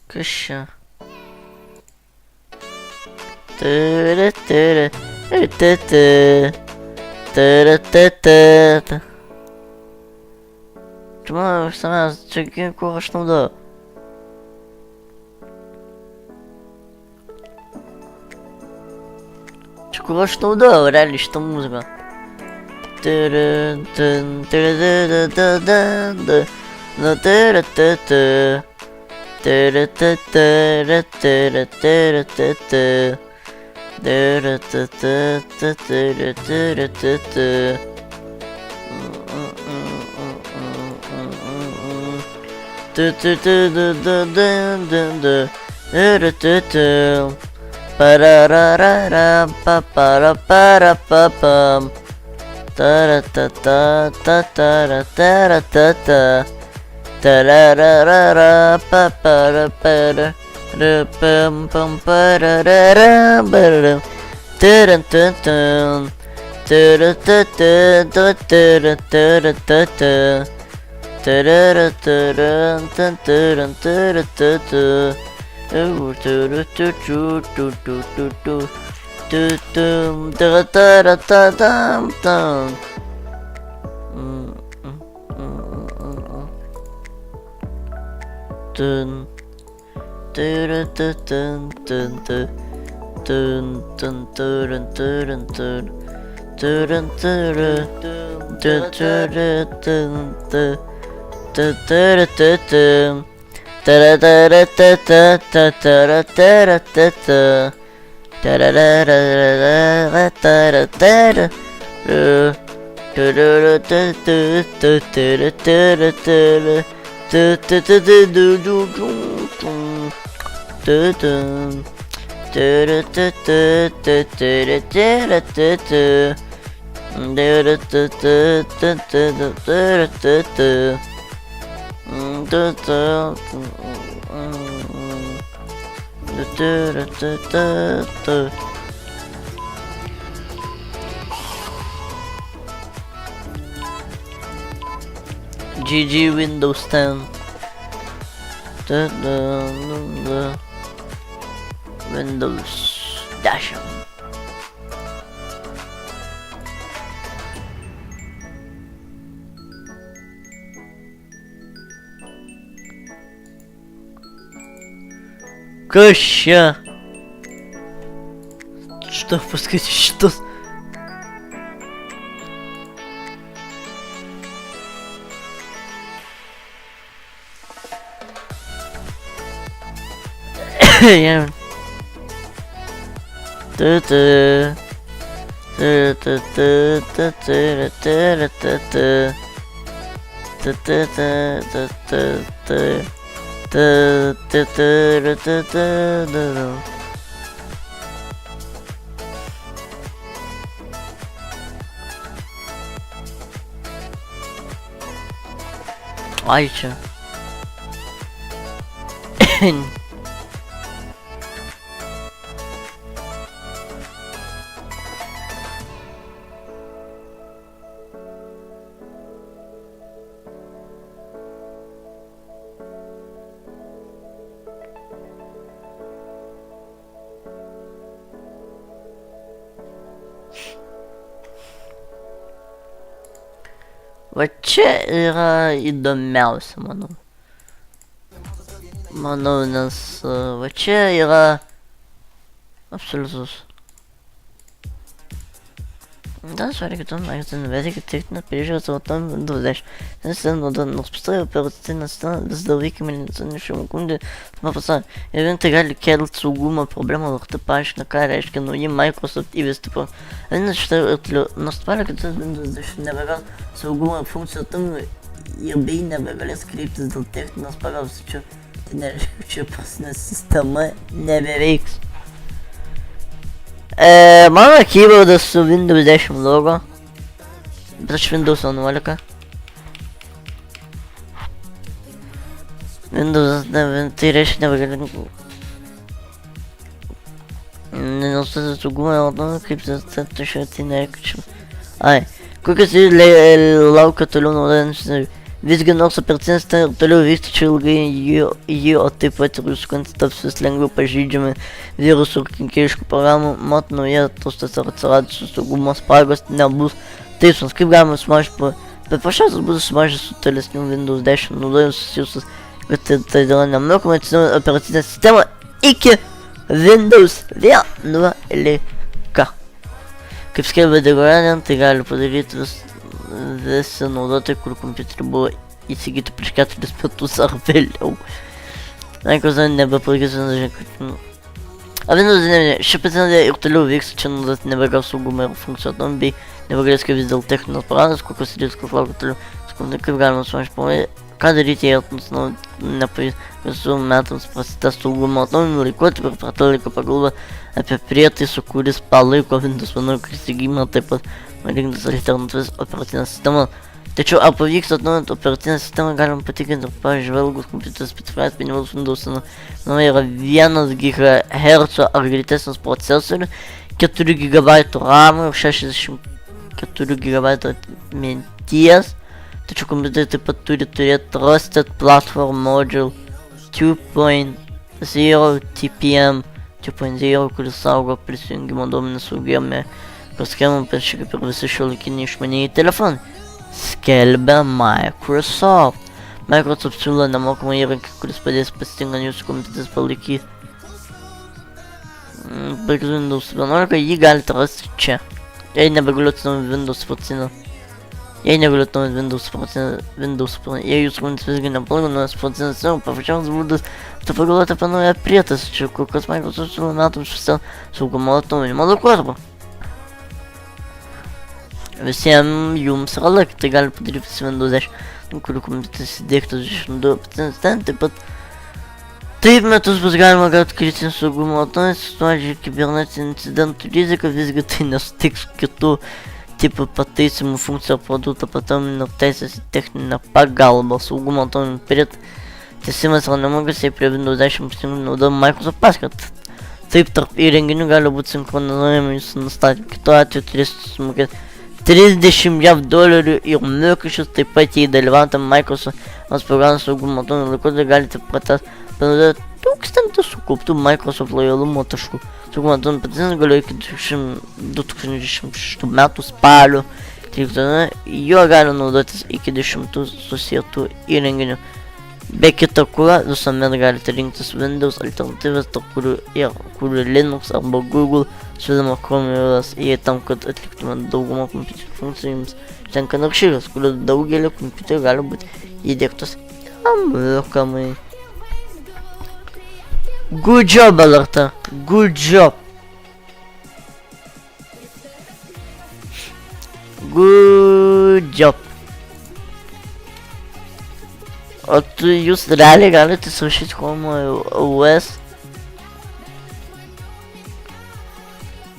Kas čia? Čia mano iš savęs, čia ko aš naudoju? Čia ko aš naudoju, realiai šitą muziką? GG Windows 10. Windows 10. Kas čia? Что paskaityt šitus? Yeah. Ai čia. Va čia yra įdomiausia, manau. Nes va čia yra absoliutus. Да, смотри, кто магазин везде тихо переживает о том, дудешь. Естествено, да, но спустя оперативна система без дълвики милиционни кунди, това паса. Един тегали керл цугума проблема върху паш на карешка, но и Microsoft и Vista. Един ще наступали като не верал цугума функцията му и бей не верали скрипти за тех на спарал се, че не реши, че пръсна система не верикс. Мама keyboard'da su Windows 10 logo. Biraz Windows onvalika. Windows ти реши да бъде. Не остава за гума отново криптата ще ти не качва. Ай, кога си лауката люно ден се визга носа перценста толю вижте че лги и от типът русканцата в сленго пажиджаме вирус уркинкешко парама мотно я тоста сарацарад с гума спрагост на бус тейсон скрип гама смаж по пепаша с бус смаж с телесним Windows 10 но да се с като да на много оперативна система ике Windows вя нова лека. Kaip skelbia dekoracijant, tai gali padaryti visi naudotojai, kur kompiuterį buvo įsigyti prieš 4 metus ar vėliau. Microsoft nebepalaikys Windows 9. Ši pacientė ir toliau vyks, čia naudoti nebegaus saugumą ir funkcionuoti, bei nebegalės kaip vis dėl techninės paradas, kokios rizikos laukia toliau. Skundai, kaip galima sumažinti pavojų, ką daryti, jei nepavys visų metams prasitęs saugumo atnaujinimų laikotarpį ir per tą laiką pagalvoja apie prietaisą, kuris palaiko Windows 11 įsigijimą, taip pat rinktis alternatyvias operacinės sistemas. Tačiau ar pavyks atnaujinti operacinę sistemą galima patikrinti ir pažvelgus kompiuterio specifikacijas minimalus Windows yra 1 GHz ar greitesnis procesorius, 4 GB RAM ir 64 GB atminties. Tačiau kompiuteriai taip pat turi turėti Trusted Platform Module 2.0 TPM 2.0, kuris saugo prisijungimo duomenis saugiame schemą panašiai kaip ir visi šiuolaikiniai išmanieji telefonai. Skelbia Microsoft. Microsoft siūlo nemokamą įrankį, kuris padės pasitingant jūsų kompiuteris palaikyti. Baigęs Windows 11, jį galite rasti čia. Jei nebegaliu atsinaujinti Windows vakciną. Jei negaliu atnaujinti Windows vakciną. Jei jūsų kompiuteris visgi nepalaiko naujas vakcinas, paprasčiausias būdas tai pagalvoti apie naują prietaisą, čia kol kas Microsoft siūlo metams visą saugumo atnaujinimo laikotarpį. Visiems jums yra laik, tai gali padaryti visi Windows 10, kurių kompiuteris įdiegtas 22 pacientas ten, taip pat taip metus bus galima gauti kritinį saugumo atnaujinimą, sumažinti kibernetinį incidentų riziką, visgi tai nesutiks kitų tipų pataisimų funkcijų produktų patobulinimo teisės į techninę pagalbą. Saugumo atnaujinimo prietaisimas yra nemokamas, jei prie Windows 10 prisijungti naudojama Microsoft paskata. Taip tarp įrenginių gali būti sinchronizuojami jūsų nustatymai, kitu atveju turėsite sumokėti $30 JAV ir mokesčius, taip pat jei dalyvaujate Microsoft programos saugumo atnaujinimo laikotarpį galite panaudoti 1000 sukauptų Microsoft lojalumo taškų. Saugumo atnaujinimo patvirtinimas galioja iki 2026 metų spalio 13 dieną, juo gali naudotis iki 10 susietų įrenginių. Be kita ko, visuomet galite rinktis Windows alternatyvas, tarp kurių Linux arba Google siūloma Chrome'as, jei tam, kad atliktumėte daugumą kompiuterių funkcijų, jums tenka naršyklės, kurių daugelį kompiuterių gali būti įdiegtos nemokamai. Good job, LRT! Good job! Good job! O tu jūs realiai galite surašyti Chrome OS?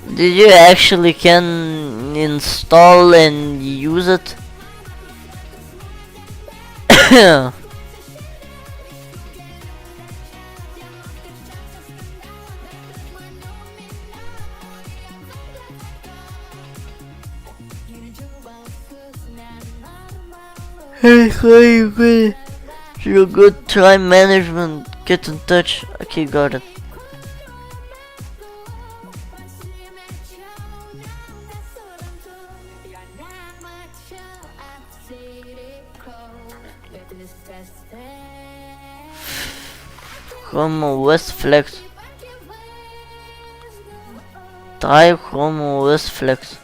Did you actually can install and use it? Hey, you're good time management. Get in touch. Okay, got it. Homo West Flex. Try Homo West Flex.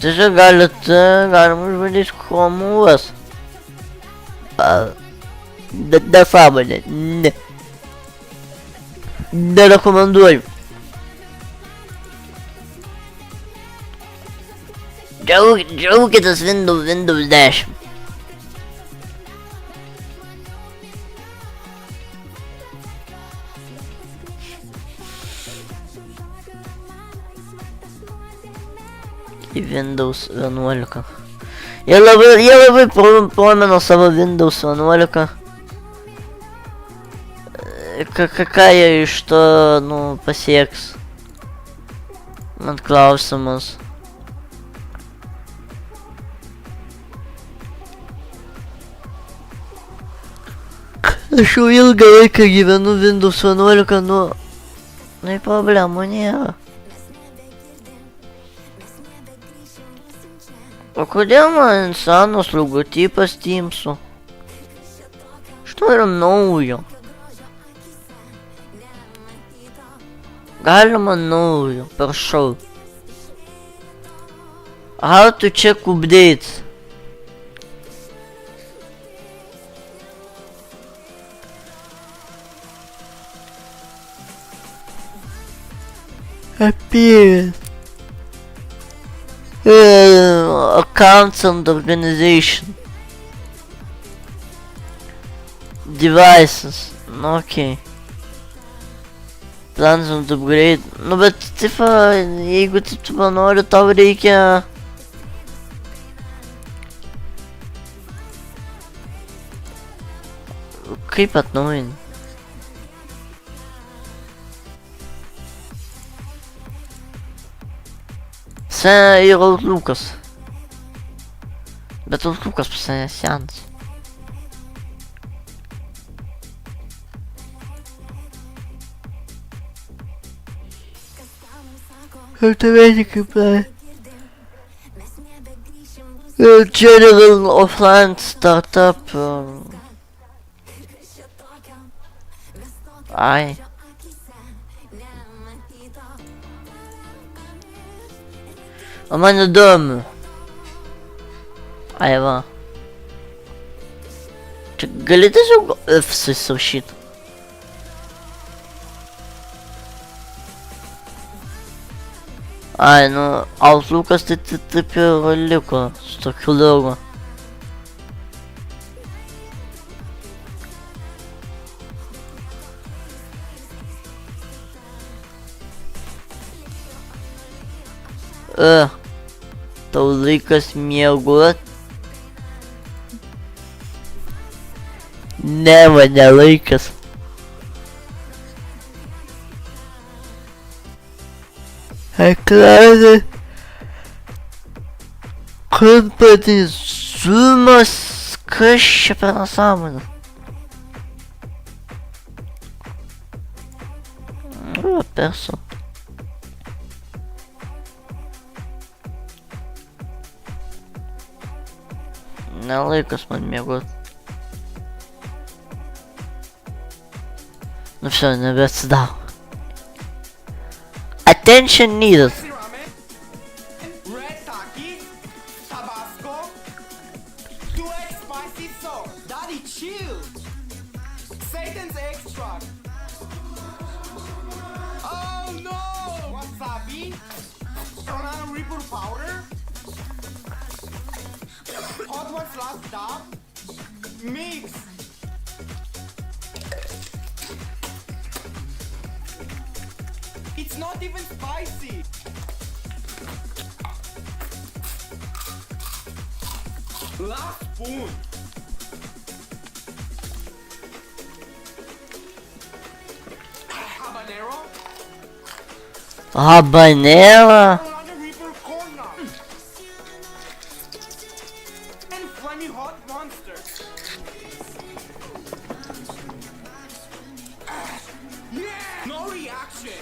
Tiesiog galima išbandyti Homo West. Nesąmonė. Ne. Nerekomenduoju. Džiaukitės Windows 10. Į Windows 11. Jie labai pamena savo Windows 11. Ką jie iš to, pasieks? Man klausimas. Aš jau ilgą laiką gyvenu Windows 11, į problemų nėra. O kodėl man senas logotipas Teams'o? Aš noriu naujo. Galima naujo, prašau. How to check updates? Appearance. Accounts and organization. Devices. Okay. Plans and upgrade. Bet tipo, jeigu tu nori, tau reikia... Kaip atnaujinti? Ir Outlookas. Bet Outlookas pas mane senas. Automatic apply. General offline startup. Ai. O man įdomu. Ai va. Čia gali tiesiog susirašyti. Ai, Outlookas tai taip ir liko su tokiu logo. Tau laikas miegot. Ne, man ne laikas. Ekranas. Kompatinis zoomas. Kas čia per nesąmonė? Perso. Nelaikas man miegot. Все, nebeatsidaro. Attention needed. Red Taki, Tabasco, 2x spicy sauce. Daddy, chill. Satan's extract. Oh no! Wasabi, banana Reaper powder. Hot ones last stop. Mix. It's not even spicy. Last spoon. Habanero. Habanera. And flaming hot monster. Yeah. No reaction.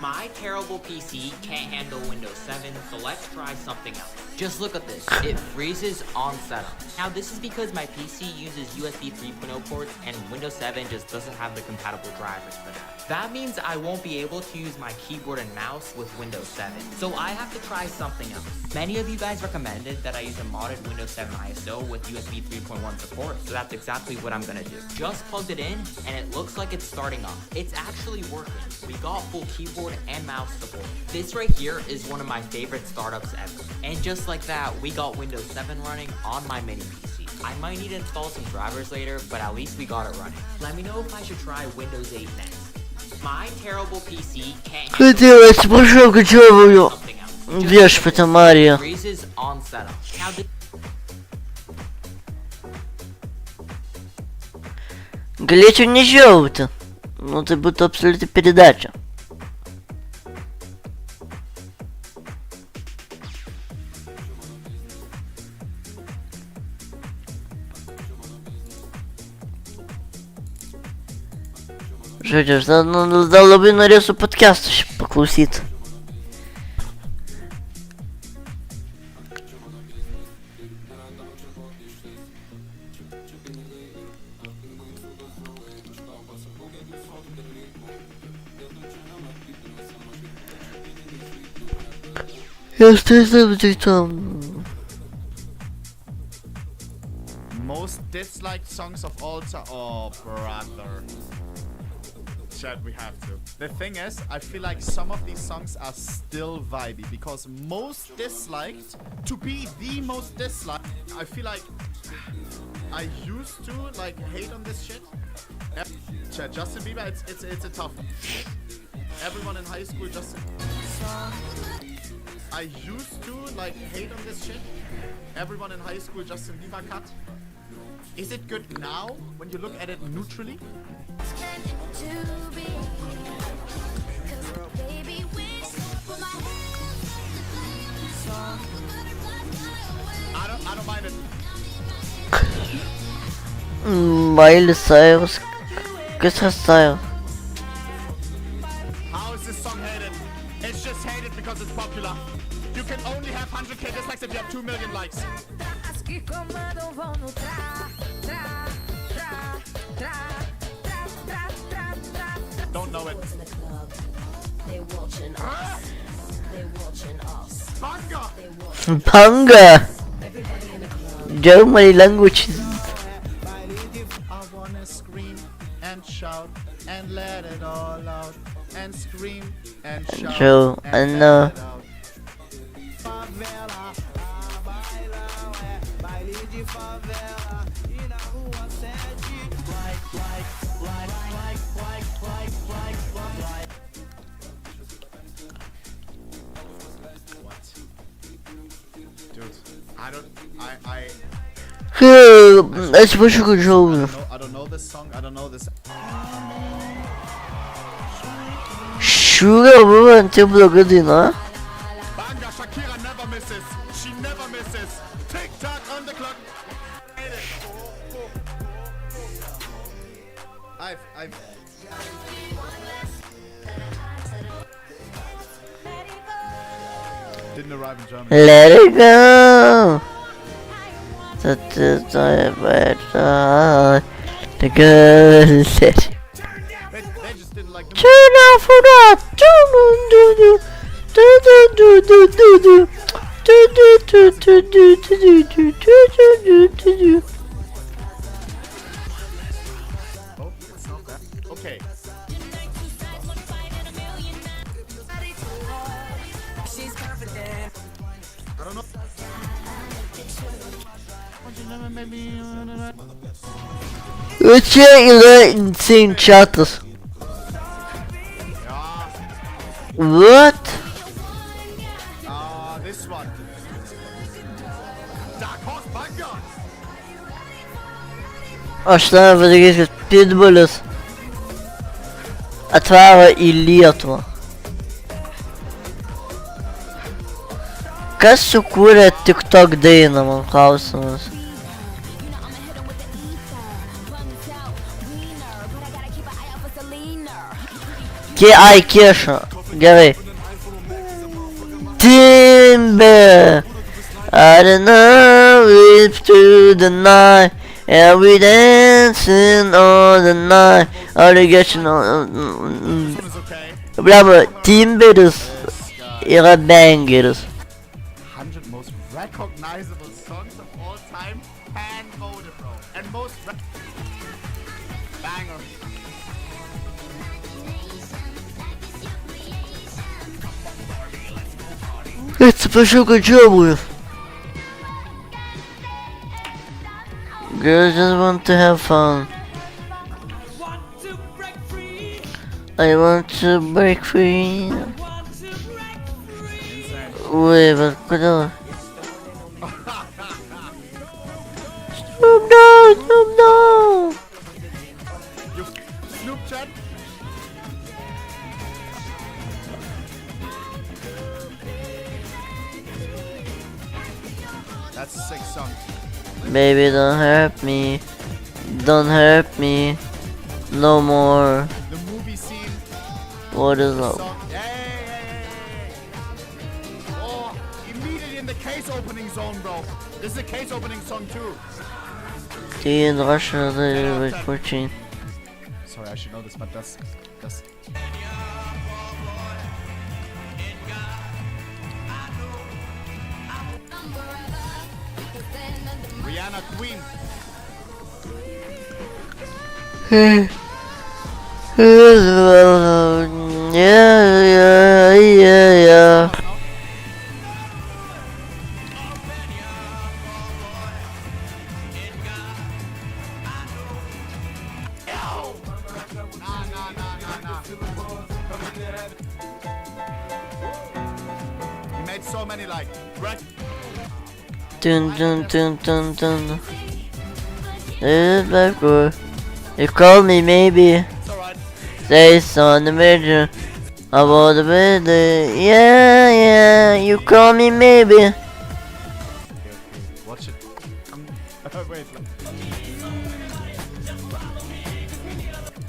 My terrible PC can't handle Windows 7, so let's try something else. Just look at this. It freezes on setup. Now this is because my PC uses USB 3.0 ports and Windows 7 just doesn't have the compatible drivers for that. That means I won't be able to use my keyboard and mouse with Windows 7. So I have to try something else. Many of you guys recommended that I use a modded Windows 7 ISO with USB 3.1 support, so that's exactly what I'm gonna do. Just plugged it in and it looks like it's starting up. It's actually working. We got full keyboard and mouse support. This right here is one of my favorite startups ever. And just like that, we got Windows 7 running on my mini PC. I might need to install some drivers later, but at least we got it running. Let me know if I should try Windows 8 next. My terrible PC can't Хотелось пошел чего Вешпата Мария. freezes on setup. Now Глечу не жовто. Ну це буде абсолютно передача. Žodžiu, aš dar labai norėsiu podcast'ą paklausyti. Aš tai tik tam. Most disliked songs of all time. Oh, brother. Chat, we have to. The thing is, I feel like some of these songs are still vibey because most disliked, to be the most disliked, I feel like I used to like hate on this shit. Chat, Justin Bieber, it's a tough one. Everyone in high school, Justin. I used to like hate on this shit. Everyone in high school, Justin Bieber cut. Is it good now when you look at it neutrally? I don't mind it. Miley Cyrus. Kas Cyrus? How is this song hated? It's just hated because it's popular. You can only have 100k dislikes if you have 2 million likes. Don't know it. Banga! Banga! German language. I wanna scream and shout and let it all out. And scream and shout True, I know. Let's push a controller. I don't know this song. I don't know this. Sugar было тепло година. Banga, Shakira never misses. She never misses. Tick tock on the clock. I've. Didn't arrive in Germany. Let it go. That is the girl said. They just didn't like the Turn off for that. Oh, it's not that. Okay. I don't know. Вообще insane chatters. What? This one. Dark Horse Aš noriu pasakyti, kad Pitbulis atvaro į Lietuvą. Kas sukūrė TikTok dainą, man klausimas? Ai, Kieša. Gerai. Timber. I don't know if to the night and we dancing all the night. All the getting on. Bla, Timberis yra bangeris. 100 most recognizable songs of all time and voted, bro. And most banger. Atsiprašau, kad žiaubųju. Girls just want to have fun. I want to break free. Wait, but kodėl? Snoop Dogg, Snoop Dogg. Snoop chat. That's a sick song. Baby, don't hurt me. Don't hurt me. No more. The movie scene. What is up? Song. Hey. Oh, immediately in the case opening zone, bro. This is a case opening song too. In Russia, they were watching. Sorry, I should know this, but that's. Rihanna Queen. Yeah. You made so many like. Dun dun dun dun dun. It's like good. You call me maybe. It's alright. Say on the major. About the bed. Yeah. You call me maybe. Watch it. Wait.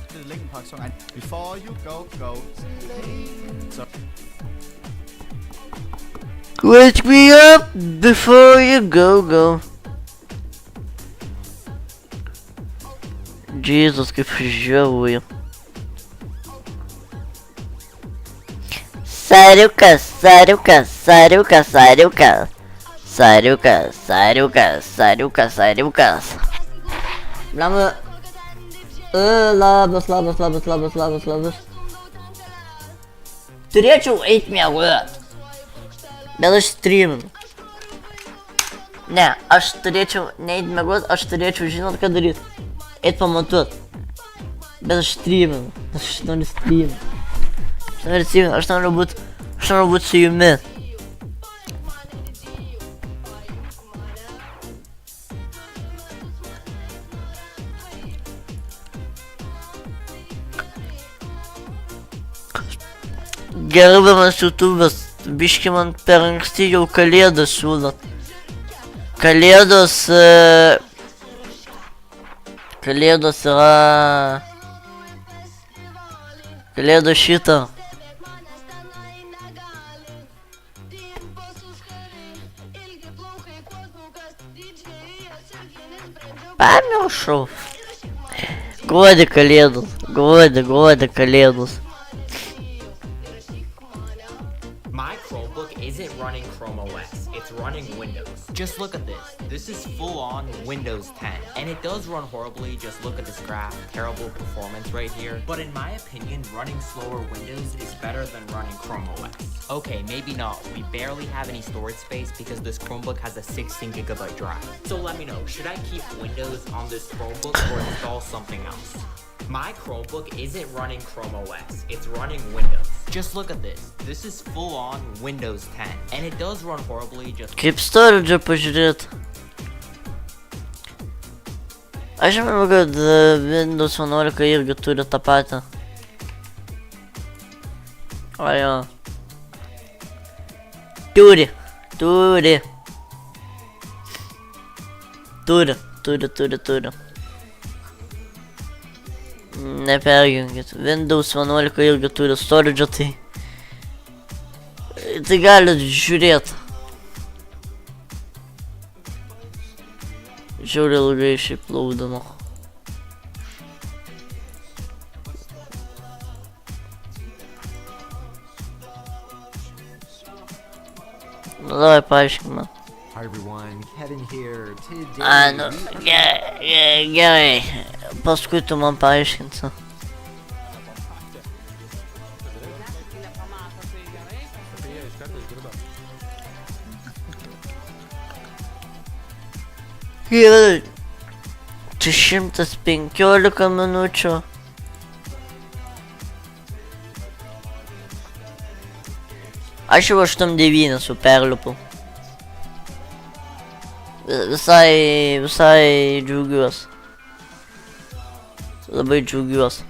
The Linkin Park song. Before you go. So. Wake me up before you go. Jesus, kaip žiauju. Sariukas. Blemba. Labas. Turėčiau eit miegot. Bet aš streaminu. Ne, aš turėčiau neit miegot, aš turėčiau žinot, ką daryt. Eit pamatuot. Bet aš streaminu. Aš noriu streaminu. Aš noriu būt su jumi. Gerbiamas YouTube'as, biški man per anksti jau kalėdas siūlot. Kalėdos yra... Kalėdos šitą. Pamiršau. Gruodį kalėdos. My Chromebook isn't running Chrome OS, it's running Windows. Just look at this. This is full-on Windows 10. And it does run horribly, just look at this graph. Terrible performance right here. But in my opinion, running slower Windows is better than running Chrome OS. Okay, maybe not. We barely have any storage space because this Chromebook has a 16GB drive. So let me know, should I keep Windows on this Chromebook or install something else? My Chromebook isn't running Chrome OS, it's running Windows. Just look at this. This is full-on Windows 10. And it does run horribly, just... Kaip storage pažiūrėt. Aš manau, kad Windows 11 irgi turi tą patį. O jo. Turi. Neperjungit. Windows 11 irgi turi storage, tai galit žiūrėt. Žiauriai ilgai šiaip laudino. Nu, davai paaiškime. Hi everyone, Kevin here. Today A, nu, gerai. Paskui tu man paaiškinsi. Gerai. Čia 115 minučių. Aš jau 8-9 su perlipu. Visai džiaugiuosi. Labai džiaugiuosi.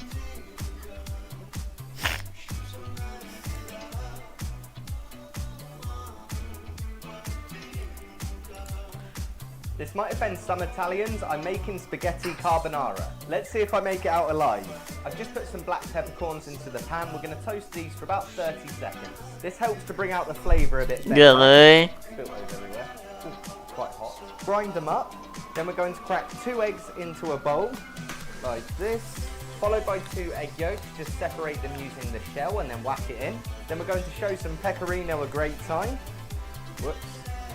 This might offend some Italians. I'm making spaghetti carbonara. Let's see if I make it out alive. I've just put some black peppercorns into the pan. We're going to toast these for about 30 seconds. This helps to bring out the flavour a bit better. Gerai. Spilt those everywhere. Ooh, quite hot. Grind them up. Then we're going to crack 2 eggs into a bowl, like this. Followed by 2 egg yolks. Just separate them using the shell and then whack it in. Then we're going to show some pecorino a great time. Whoops,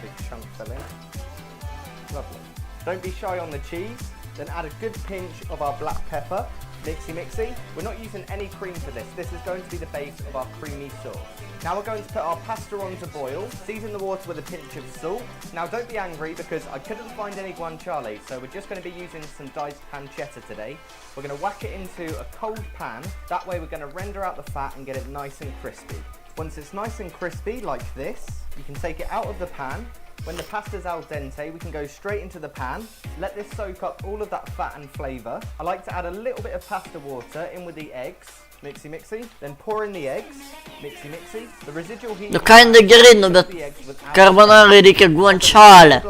big chunk fell in. Lovely. Don't be shy on the cheese. Then add a good pinch of our black pepper. Mixy. We're not using any cream for this. This is going to be the base of our creamy sauce. Now we're going to put our pasta on to boil. Season the water with a pinch of salt. Now don't be angry because I couldn't find any guanciale, so we're just going to be using some diced pancetta today. We're going to whack it into a cold pan. That way we're going to render out the fat and get it nice and crispy. Once it's nice and crispy like this, you can take it out of the pan. When the pasta's al dente, we can go straight into the pan. Let this soak up all of that fat and flavour. I like to add a little bit of pasta water in with the eggs. Mixy. Then pour in the eggs. Mixy. The residual heat... Nu kinda gerai, nu bet carbonara reikia guanciale.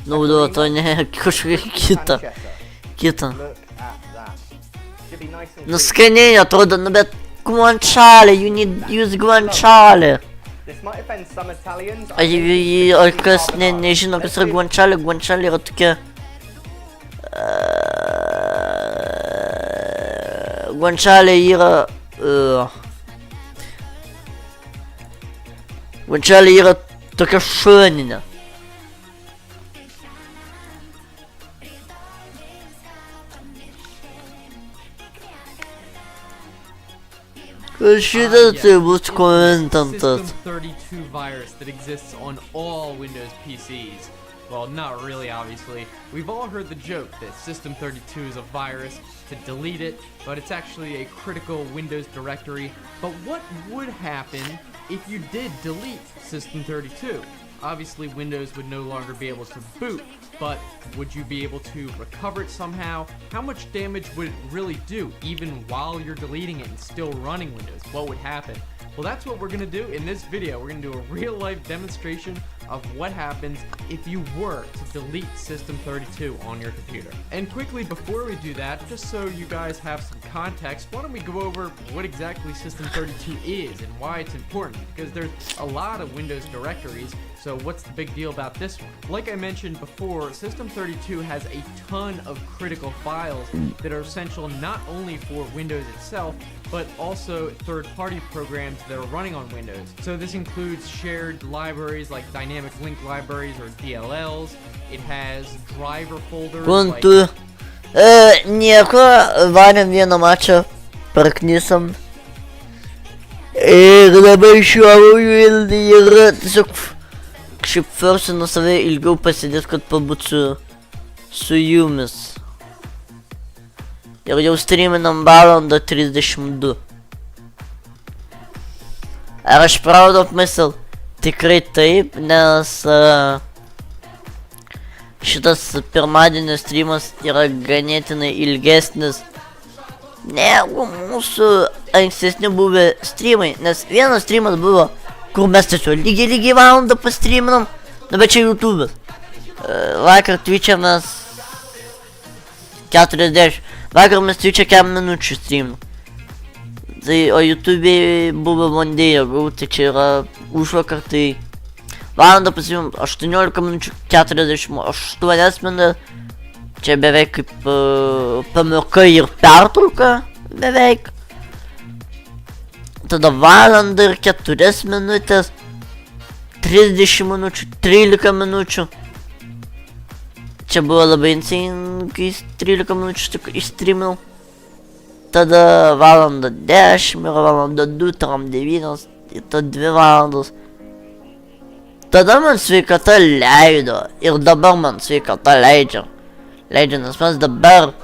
Naudot, o ne kažkokia kita. Nu skaniai atrodo, nu bet guanciale, you need use guanciale. Ar kas nežino, kas yra guanciale, guanciale yra tokia... Guanciale yra... Guanciale yra tokia šoninė. Šitas tai bus kontentas. System 32 virus that exists on all Windows PCs. Well, not really, obviously. We've all heard the joke that System 32 is a virus, to delete it, but it's actually a critical Windows directory. But what would happen if you did delete System 32? Obviously, Windows would no longer be able to boot, but would you be able to recover it somehow? How much damage would it really do, even while you're deleting it and still running Windows? What would happen? Well, that's what we're gonna do in this video. We're gonna do a real-life demonstration of what happens if you were to delete System 32 on your computer. And quickly, before we do that, just so you guys have some context, why don't we go over what exactly System 32 is and why it's important? Because there's a lot of Windows directories, so what's the big deal about this one? Like I mentioned before, System 32 has a ton of critical files that are essential not only for Windows itself, but also third-party programs that are running on Windows. So this includes shared libraries like dynamic link libraries or DLLs. It has driver folders like... Nieko, varėm vieną mačą, praknisam. Ir dabar šiuoju ir tiesiog kažkaip forsinu save ilgiau pasidėt, kad pabūt su jumis. Ir jau streaminam valandą 32. Ar aš proud of myself? Tikrai taip, nes šitas pirmadienio streamas yra ganėtinai ilgesnis negu mūsų ankstesni buvę streamai, nes vienas streamas buvo, kur mes tiesiog lygiai valandą pastreaminom, nu bet čia YouTube'as. Vakar Twitch'e mes 40, vakar mes Twitch'e 4 minučių streaminom. Tai, o YouTube'e buvo Monday, tai čia yra užvakar, tai valandą pasiimam 18 minučių 48 minutės. Čia beveik kaip pamoka ir pertrauka, beveik. Tada valandą ir 4 minutės, 30 minučių, 13 minučių. Čia buvo labai insane, kai 13 minučių tik įstreaminau. Tada valandą 10 ir valandą 2, tam 9, ir tada 2 valandos. Tada man sveikata leido ir dabar man sveikata leidžia, nes mes dabar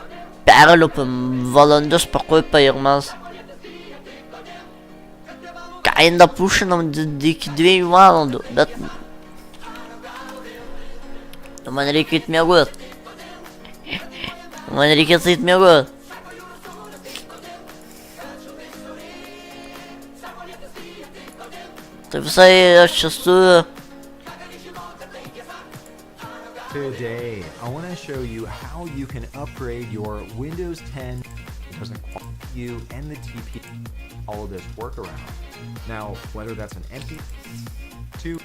perliupam valandos pakoipą ir mes kinda pušinam iki 2 valandų, bet man reikia eit miegot. Man reikės eit miegot. Tai visai aš esu. Today, I want to show you how you can upgrade your Windows 10 doesn't qualify you and the TP all of this workaround. Now, whether that's an MP2,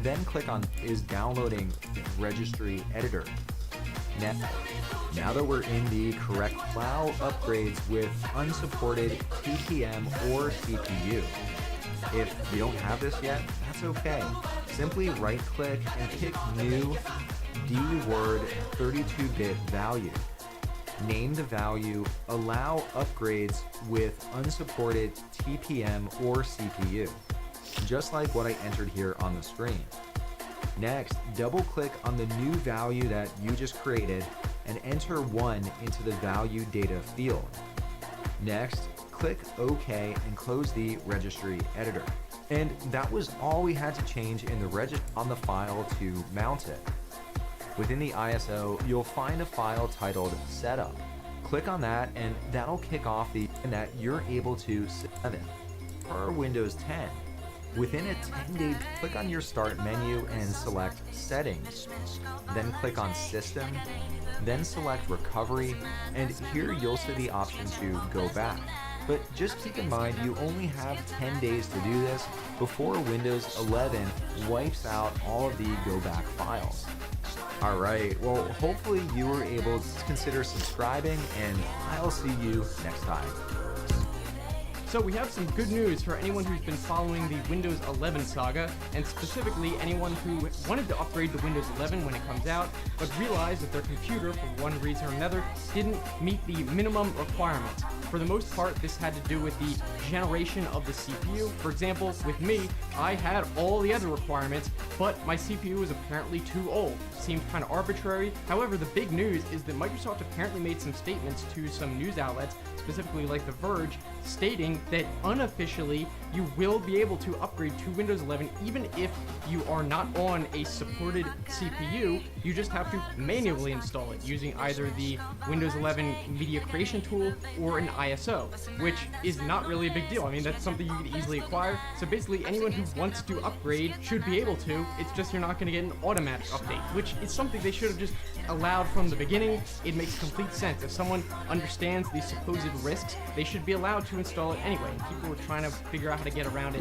then click on is downloading registry editor. Now that we're in the correct allow upgrades with unsupported TPM or CPU. If you don't have this yet, that's okay. Simply right click and pick new D-word 32-bit value. Name the value, allow upgrades with unsupported TPM or CPU, just like what I entered here on the screen. Next, double click on the new value that you just created and enter 1 into the value data field. Next, click OK and close the registry editor. And that was all we had to change in the registry on the file to mount it. Within the ISO, you'll find a file titled Setup. Click on that and that'll kick off and that you're able to set it. For Windows 10, within a 10-day, click on your Start menu and select Settings. Then click on System, then select Recovery, and here you'll see the option to go back. But just keep in mind you only have 10 days to do this before Windows 11 wipes out all of the go back files. Alright, well hopefully you were able to consider subscribing and I'll see you next time. So we have some good news for anyone who's been following the Windows 11 saga, and specifically anyone who wanted to upgrade to Windows 11 when it comes out, but realized that their computer, for one reason or another, didn't meet the minimum requirements. For the most part, this had to do with the generation of the CPU. For example, with me, I had all the other requirements, but my CPU was apparently too old. Seemed kind of arbitrary. However, the big news is that Microsoft apparently made some statements to some news outlets, specifically like The Verge, stating that unofficially you will be able to upgrade to Windows 11 even if you are not on a supported CPU. You just have to manually install it using either the Windows 11 media creation tool or an ISO, which is not really a big deal. I mean, that's something you can easily acquire. So basically anyone who wants to upgrade should be able to. It's just you're not going to get an automatic update, which is something they should have just allowed from the beginning. It makes complete sense. If someone understands the supposed risks, they should be allowed to install it anyway. People were trying to figure out how to get around it.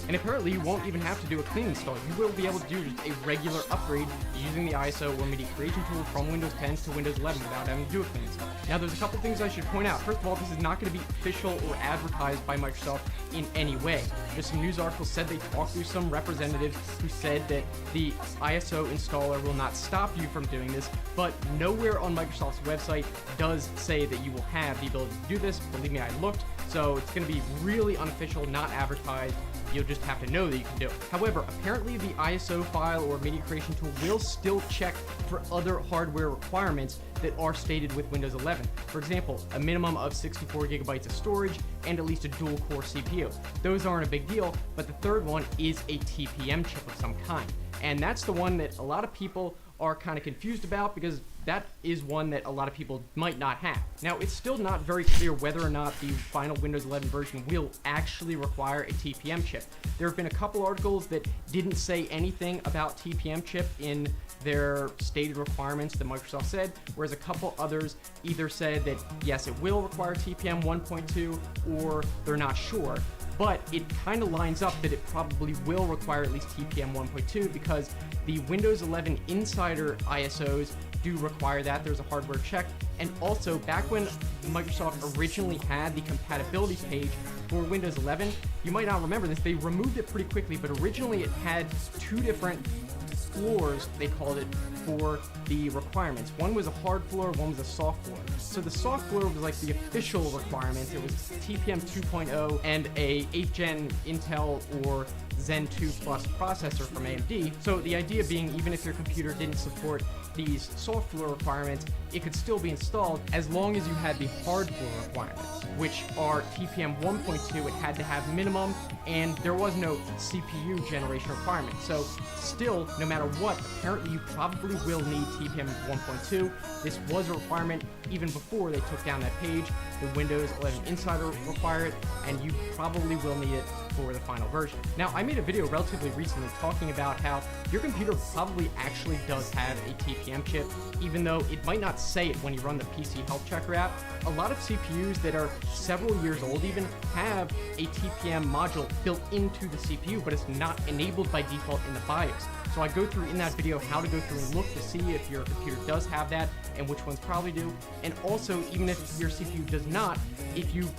And apparently you won't even have to do a clean install. You will be able to do just a regular upgrade using the ISO or media creation tool from Windows 10 to Windows 11 without having to do a clean install. Now there's a couple things I should point out. First of all, this is not going to be official or advertised by Microsoft in any way. Just some news articles said they talked to some representatives who said that the ISO installer will not stop you from doing this, but nowhere on Microsoft's website does say that you will have the ability to do this. Believe me, I looked. So it's going to be really unofficial, not advertised. You'll just have to know that you can do it. However, apparently the ISO file or media creation tool will still check for other hardware requirements that are stated with Windows 11. For example, a minimum of 64 gigabytes of storage and at least a dual-core CPU. Those aren't a big deal, but the third one is a TPM chip of some kind. And that's the one that a lot of people are kind of confused about, because that is one that a lot of people might not have. Now, it's still not very clear whether or not the final Windows 11 version will actually require a TPM chip. There have been a couple articles that didn't say anything about TPM chip in their stated requirements that Microsoft said, whereas a couple others either said that yes, it will require TPM 1.2, or they're not sure. But it kind of lines up that it probably will require at least TPM 1.2, because the Windows 11 Insider ISOs do require that. There's a hardware check. And also, back when Microsoft originally had the compatibility page for Windows 11, you might not remember this, they removed it pretty quickly, but originally it had two different floors, they called it, for the requirements. One was a hard floor, one was a soft floor. So the soft floor was like the official requirement. It was TPM 2.0 and a 8th gen Intel or Zen 2 Plus processor from AMD. So the idea being, even if your computer didn't support these soft floor requirements, it could still be installed as long as you had the hard floor requirements, which are TPM 1.2. It had to have minimum, and there was no CPU generation requirement. So still, no matter what, apparently you probably will need TPM 1.2. This was a requirement even before they took down that page. The Windows 11 Insider required it, and you probably will need it for the final version. Now, I made a video relatively recently talking about how your computer probably actually does have a TPM chip, even though it might not say it when you run the PC Health Checker app. A lot of CPUs that are several years old even have a TPM module built into the CPU, but it's not enabled by default in the BIOS. So I go through in that video how to go through and look to see if your computer does have that and which ones probably do. And also, even if your CPU does not, if you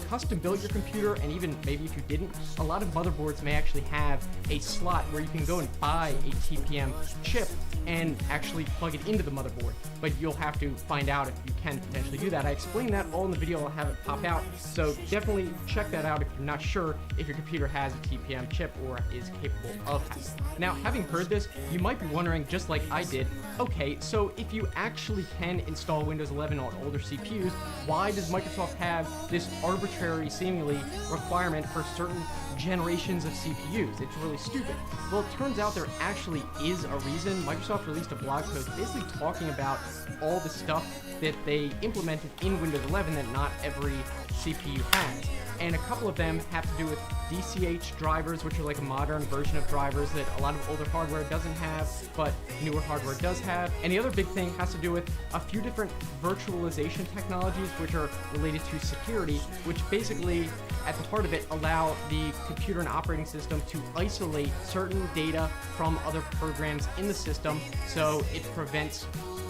custom built your computer, and even maybe if you didn't, a lot of motherboards may actually have a slot where you can go and buy a TPM chip and actually plug it into the motherboard, but you'll have to find out if you can potentially do that. I explained that all in the video. I'll have it pop out, so definitely check that out if you're not sure if your computer has a TPM chip or is capable of having it. Now, having heard this, you might be wondering, just like I did, okay, so if you actually can install Windows 11 on older CPUs, why does Microsoft have this arbitrary, seemingly, requirement for certain generations of CPUs? It's really stupid. Well, it turns out there actually is a reason. Microsoft released a blog post basically talking about all the stuff that they implemented in Windows 11 that not every CPU has. And a couple of them have to do with DCH drivers, which are like a modern version of drivers that a lot of older hardware doesn't have, but newer hardware does have. And the other big thing has to do with a few different virtualization technologies, which are related to security, which basically, at the heart of it, allow the computer and operating system to isolate certain data from other programs in the system, so it prevents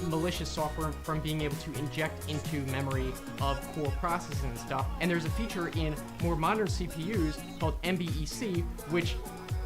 malicious software from being able to inject into memory of core processing and stuff. And there's a feature in more modern CPUs called MBEC, which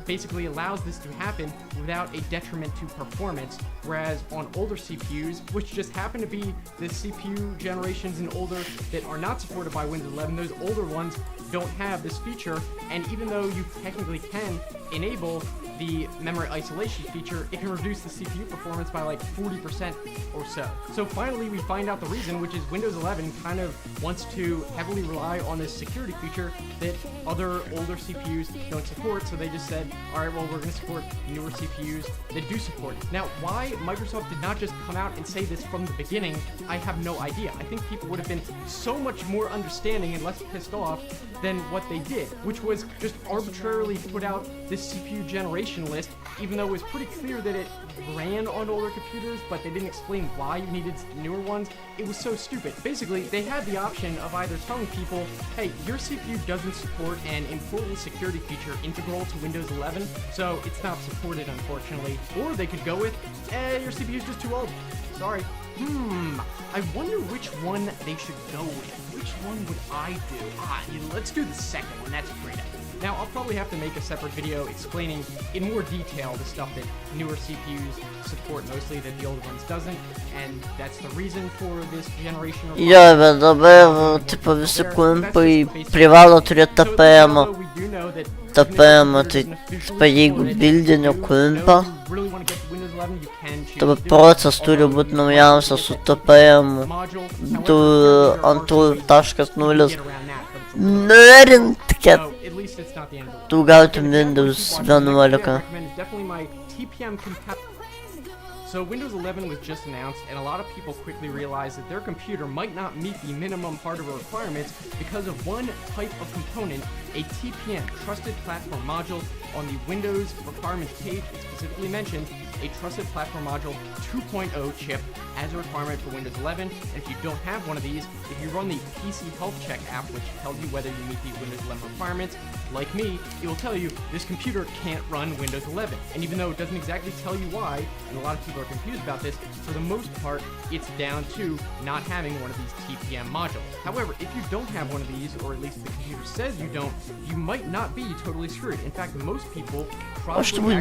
basically allows this to happen without a detriment to performance, whereas on older CPUs, which just happen to be the CPU generations and older that are not supported by Windows 11, those older ones don't have this feature. And even though you technically can enable the memory isolation feature, it can reduce the CPU performance by like 40% or so. So finally, we find out the reason, which is Windows 11 kind of wants to heavily rely on this security feature that other older CPUs don't support. So they just said, all right, well, we're going to support newer CPUs that do support it. Now, why Microsoft did not just come out and say this from the beginning, I have no idea. I think people would have been so much more understanding and less pissed off than what they did, which was just arbitrarily put out this CPU generation list, even though it was pretty clear that it ran on older computers, but they didn't explain why you needed newer ones. It was so stupid. Basically, they had the option of either telling people, hey, your CPU doesn't support an important security feature integral to Windows 11, so it's not supported, unfortunately. Or they could go with, your CPU is just too old. Sorry. I wonder which one they should go with. Which one would I do? Let's do the second one. That's a great idea. Now, I'll probably have to make a separate video explaining in more detail the stuff that newer CPUs support mostly that the older ones doesn't, and that's the reason for this generation of... Jo, bet dabar, tipo, visi kompai privalo turėti TPM. TPM, tai, tipo, jeigu bildinio kompa, tavo procesas turi būti naujausias su TPM 2.0. Norint, kad tu gautum Windows 11. So Windows 11 was just announced, and a lot of people quickly realized that their computer might not meet the minimum hardware requirements because of one type of component, a TPM, Trusted Platform Module. On the Windows requirements page, it specifically mentioned a Trusted Platform Module 2.0 chip as a requirement for Windows 11. And if you don't have one of these, if you run the PC Health Check app, which tells you whether you meet the Windows 11 requirements, like me, it will tell you this computer can't run Windows 11. And even though it doesn't exactly tell you why, and a lot of people are confused about this, for the most part, it's down to not having one of these TPM modules. However, if you don't have one of these, or at least the computer says you don't, you might not be totally screwed. In fact, most people probably actually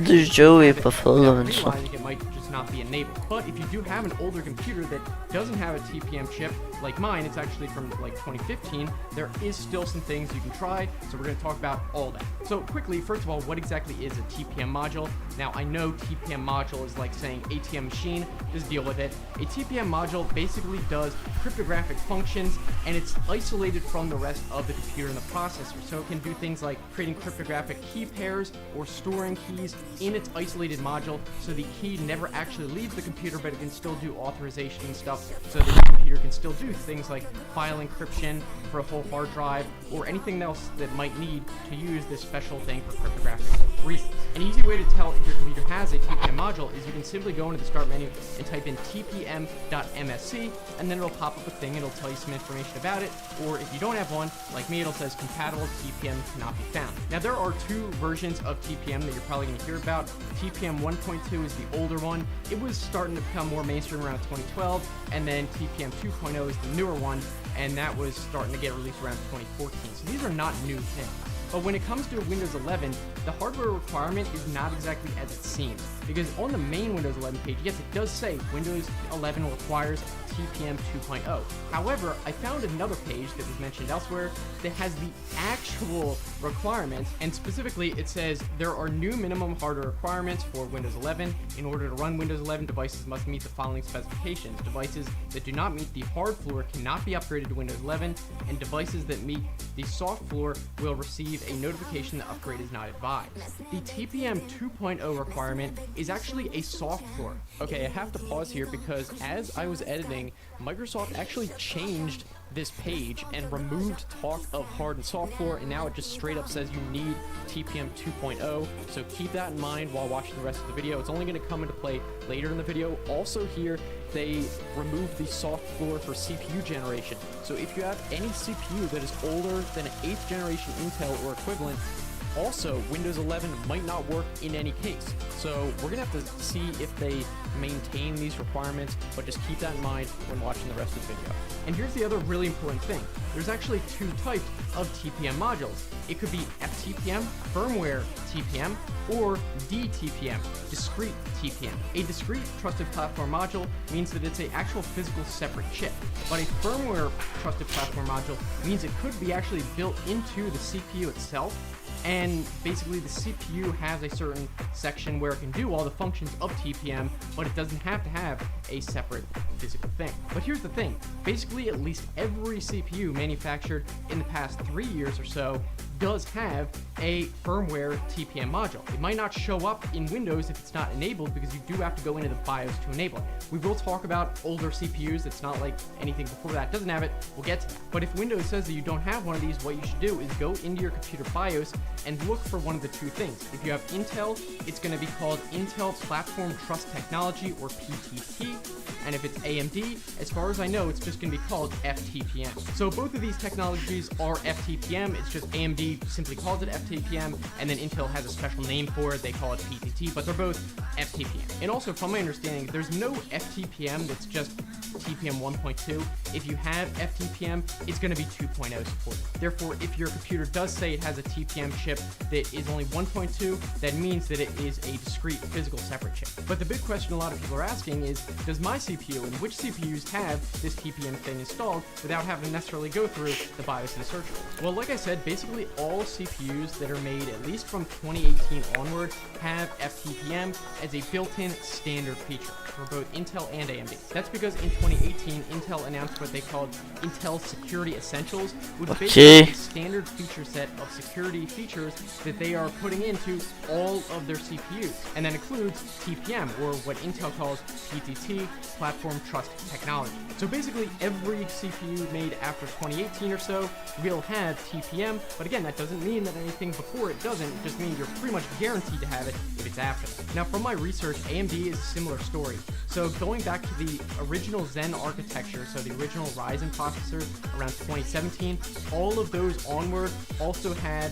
it might just not be enabled. But if you do have an older computer that doesn't have a TPM chip, like mine, it's actually from like 2015, there is still some things you can try, so we're going to talk about all that. So quickly, first of all, what exactly is a TPM module? Now, I know TPM module is like saying ATM machine, just deal with it. A TPM module basically does cryptographic functions, and it's isolated from the rest of the computer and the processor, so it can do things like creating cryptographic key pairs or storing keys in its isolated module, so the key never actually leaves the computer, but it can still do authorization and stuff, so the computer can still do things like file encryption for a whole hard drive, or anything else that might need to use this special thing for cryptographic reasons. An easy way to tell if your computer has a TPM module is you can simply go into the start menu and type in tpm.msc, and then it'll pop up a thing, it'll tell you some information about it, or if you don't have one, like me, it'll says compatible TPM cannot be found. Now, there are two versions of TPM that you're probably going to hear about. TPM 1.2 is the older one. It was starting to become more mainstream around 2012, and then TPM 2.0 is the newer one, and that was starting to get released around 2014. So these are not new things. But when it comes to Windows 11, the hardware requirement is not exactly as it seems. Because on the main Windows 11 page, yes, it does say Windows 11 requires TPM 2.0. However, I found another page that was mentioned elsewhere that has the actual requirements, and specifically it says there are new minimum hardware requirements for Windows 11. In order to run Windows 11, devices must meet the following specifications. Devices that do not meet the hard floor cannot be upgraded to Windows 11, and devices that meet the soft floor will receive a notification that upgrade is not advised. The TPM 2.0 requirement is actually a soft floor. Okay, I have to pause here because as I was editing, Microsoft actually changed this page and removed talk of hard and soft floor, and now it just straight up says you need TPM 2.0, so keep that in mind while watching the rest of the video. It's only going to come into play later in the video. Also here, they removed the soft floor for CPU generation, so if you have any CPU that is older than an 8th generation Intel or equivalent, also, Windows 11 might not work in any case. So we're gonna have to see if they maintain these requirements, but just keep that in mind when watching the rest of the video. And here's the other really important thing. There's actually two types of TPM modules. It could be FTPM, firmware TPM, or DTPM, discrete TPM. A discrete trusted platform module means that it's an actual physical separate chip, but a firmware trusted platform module means it could be actually built into the CPU itself. And basically the CPU has a certain section where it can do all the functions of TPM, but it doesn't have to have a separate physical thing. But here's the thing, basically at least every CPU manufactured in the past 3 years or so does have a firmware TPM module. It might not show up in Windows if it's not enabled because you do have to go into the BIOS to enable it. We will talk about older CPUs. It's not like anything before that doesn't have it. We'll get to that. But if Windows says that you don't have one of these, what you should do is go into your computer BIOS and look for one of the two things. If you have Intel, it's going to be called Intel Platform Trust Technology, or PTT. and if it's AMD, as far as I know, it's just going to be called FTPM. So both of these technologies are FTPM, it's just AMD simply calls it FTPM, and then Intel has a special name for it, they call it PTT, but they're both FTPM. And also, from my understanding, there's no FTPM that's just TPM 1.2. If you have FTPM, it's going to be 2.0 support. Therefore, if your computer does say it has a TPM chip that is only 1.2, that means that it is a discrete physical separate chip. But the big question a lot of people are asking is, does my CPU and which CPUs have this TPM thing installed without having to necessarily go through the BIOS and search? Well, like I said, basically all CPUs that are made at least from 2018 onward have FTPM as a built-in standard feature for both Intel and AMD. That's because in 2018, Intel announced what they called Intel Security Essentials, which is basically a standard feature set of security features that they are putting into all of their CPUs, and that includes TPM, or what Intel calls PTT, Platform Trust Technology. So basically every CPU made after 2018 or so will have TPM, but again, that doesn't mean that anything before it doesn't. It just means you're pretty much guaranteed to have it if it's after that. Now, from my research, AMD is a similar story. So going back to the original Zen architecture, so the original Ryzen processors around 2017, all of those onward also had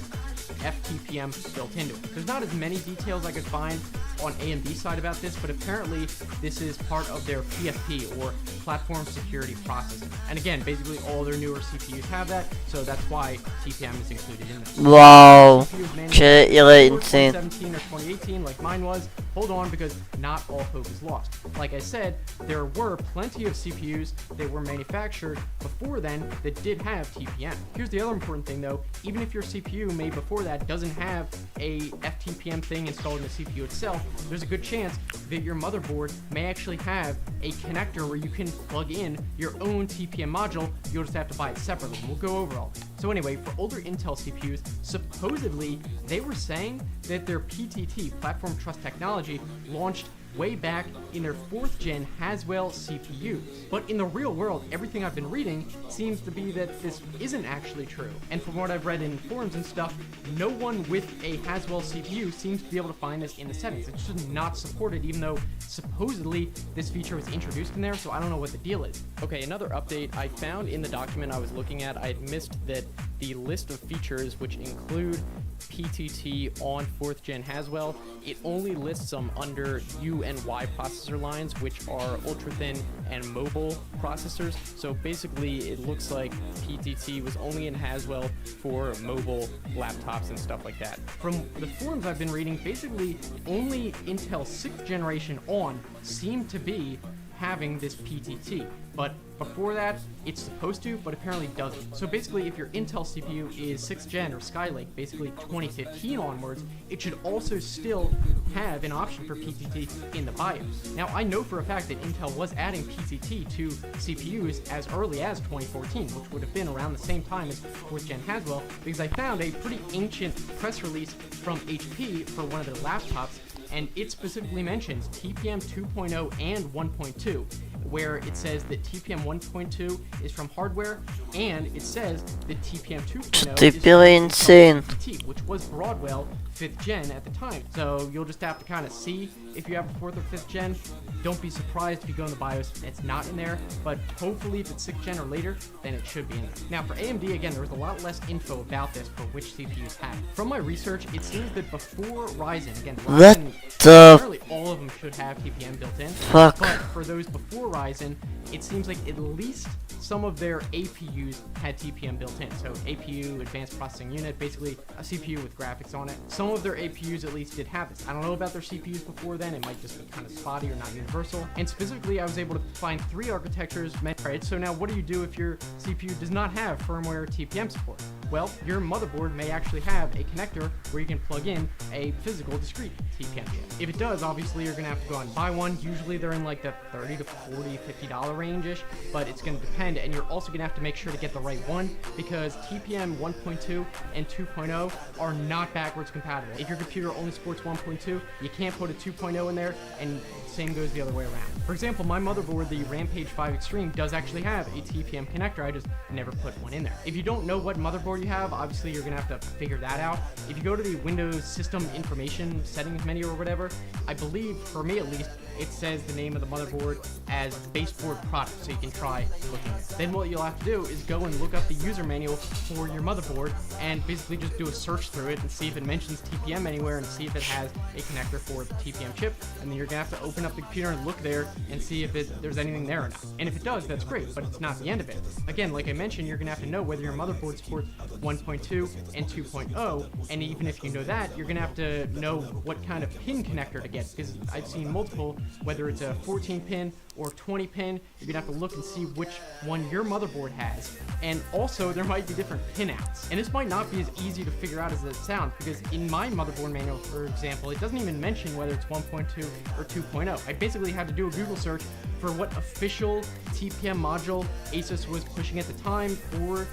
FTPM built into it. There's not as many details I could find on AMD side about this, but apparently this is part of their PSP, or Platform Security Processor. And again, basically all their newer CPUs have that, so that's why TPM is included in this. Wow, čia yra insane. 2017 or 2018, like mine was, hold on, because not all hope is lost. Like I said, there were plenty of CPUs that were manufactured before then that did have TPM. Here's the other important thing though, even if your CPU made before that doesn't have a FTPM thing installed in the CPU itself, there's a good chance that your motherboard may actually have a connector where you can plug in your own TPM module. You'll just have to buy it separately. We'll go over all that. So anyway, for older Intel CPUs, supposedly they were saying that their PTT, Platform Trust Technology, launched way back in their 4th gen Haswell CPUs. But in the real world, everything I've been reading seems to be that this isn't actually true. And from what I've read in forums and stuff, no one with a Haswell CPU seems to be able to find this in the settings. It's just not supported, even though supposedly this feature was introduced in there, so I don't know what the deal is. Okay, another update I found in the document I was looking at, I had missed that the list of features which include PTT on 4th gen Haswell, it only lists them under U and Y processor lines, which are ultra thin and mobile processors. So basically it looks like PTT was only in Haswell for mobile laptops and stuff like that. From the forums I've been reading, basically only Intel 6th generation on seemed to be having this PTT, but before that it's supposed to, but apparently doesn't. So basically if your Intel CPU is 6th gen or Skylake, basically 2015 onwards, it should also still have an option for PTT in the BIOS. Now I know for a fact that Intel was adding PTT to CPUs as early as 2014, which would have been around the same time as 4th gen Haswell, because I found a pretty ancient press release from HP for one of their laptops, and it specifically mentions TPM 2.0 and 1.2, where it says that TPM 1.2 is from hardware, and it says that TPM 2.0 is from insane. PTT, which was Broadwell 5th gen at the time. So you'll just have to kind of see if you have a 4th or 5th gen. Don't be surprised if you go in the BIOS and it's not in there, but hopefully if it's 6th gen or later, then it should be in there. Now for AMD, again, there was a lot less info about this for which CPUs have. From my research, it seems that before Ryzen, again, Ryzen, apparently all of them should have TPM built in. Fuck. But for those before Ryzen, it seems like at least some of their APUs had TPM built in. So APU, Advanced Processing Unit, basically a CPU with graphics on it. Some of their APUs at least did have this. I don't know about their CPUs before then. It might just be kind of spotty or not universal. And specifically, I was able to find 3 architectures. Right, so now what do you do if your CPU does not have firmware TPM support? Well, your motherboard may actually have a connector where you can plug in a physical discrete TPM. If it does, obviously you're gonna have to go out and buy one. Usually they're in like the $30 to $40, $50 range-ish, but it's gonna depend, and you're also gonna have to make sure to get the right one, because TPM 1.2 and 2.0 are not backwards compatible. If your computer only supports 1.2, you can't put a 2.0 in there, and same goes the other way around. For example, my motherboard, the Rampage 5 Extreme, does actually have a TPM connector. I just never put one in there. If you don't know what motherboard you have, obviously you're gonna have to figure that out. If you go to the Windows System Information Settings menu or whatever, I believe, for me at least, it says the name of the motherboard as baseboard product, so you can try looking at it. Then what you'll have to do is go and look up the user manual for your motherboard and basically just do a search through it and see if it mentions TPM anywhere and see if it has a connector for the TPM chip. And then you're gonna have to open up the computer and look there and see if there's anything there or not. And if it does, that's great, but it's not the end of it. Again, like I mentioned, you're gonna have to know whether your motherboard supports 1.2 and 2.0, and even if you know that, you're gonna have to know what kind of pin connector to get, because I've seen multiple, whether it's a 14 pin or 20 pin, you're gonna have to look and see which one your motherboard has. And also, there might be different pin outs. And this might not be as easy to figure out as it sounds, because in my motherboard manual, for example, it doesn't even mention whether it's 1.2 or 2.0. I basically had to do a Google search for what official TPM module Asus was pushing at the time for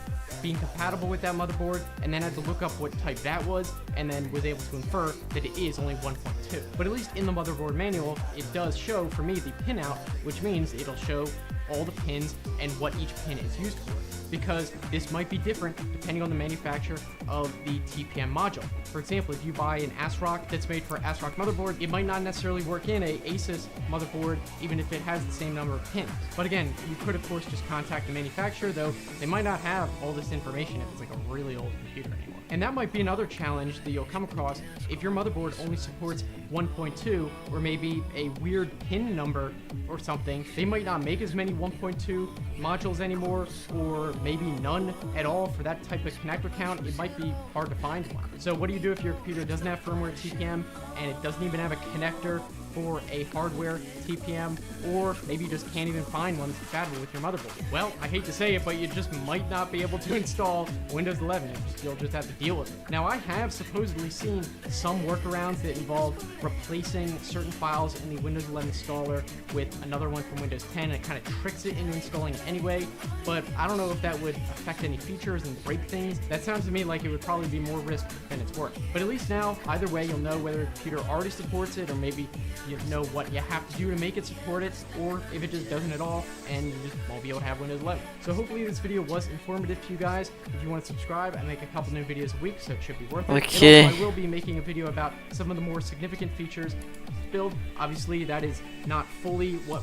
being compatible with that motherboard, and then had to look up what type that was, and then was able to infer that it is only 1.2. But at least in the motherboard manual, it does show for me the pin out, which means it'll show all the pins and what each pin is used for, because this might be different depending on the manufacturer of the TPM module. For example, if you buy an ASRock that's made for ASRock motherboard, it might not necessarily work in a Asus motherboard even if it has the same number of pins. But again, you could of course just contact the manufacturer, though they might not have all this information if it's like a really old computer anymore. And that might be another challenge that you'll come across if your motherboard only supports 1.2 or maybe a weird pin number or something. They might not make as many 1.2 modules anymore, or maybe none at all for that type of connector count. It might be hard to find one. So what do you do if your computer doesn't have firmware TPM and it doesn't even have a connector for a hardware TPM, or maybe you just can't even find one that's compatible with your motherboard? Well, I hate to say it, but you just might not be able to install Windows 11. You'll just have to deal with it. Now, I have supposedly seen some workarounds that involve replacing certain files in the Windows 11 installer with another one from Windows 10, and it kind of tricks it into installing it anyway, but I don't know if that would affect any features and break things. That sounds to me like it would probably be more risk than it's worth. But at least now, either way, you'll know whether the computer already supports it, or maybe you know what you have to do to make it support it, or if it just doesn't at all and you just won't be able to have Windows 11. So hopefully this video was informative to you guys. If you want to subscribe, I make a couple new videos a week, so it should be worth it. Okay. And also, I will be making a video about some of the more significant features of this build. Obviously, that is not fully what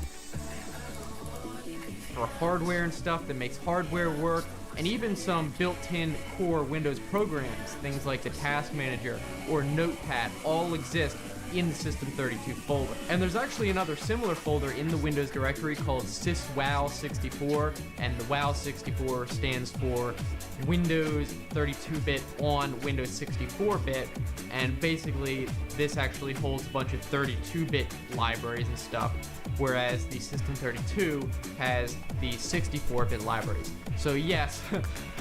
for hardware and stuff that makes hardware work, and even some built-in core Windows programs, things like the Task Manager or Notepad, all exist in the System32 folder. And there's actually another similar folder in the Windows directory called syswow64, and the WOW64 stands for Windows 32-bit on Windows 64-bit, and basically this actually holds a bunch of 32-bit libraries and stuff, whereas the System32 has the 64-bit libraries. So yes,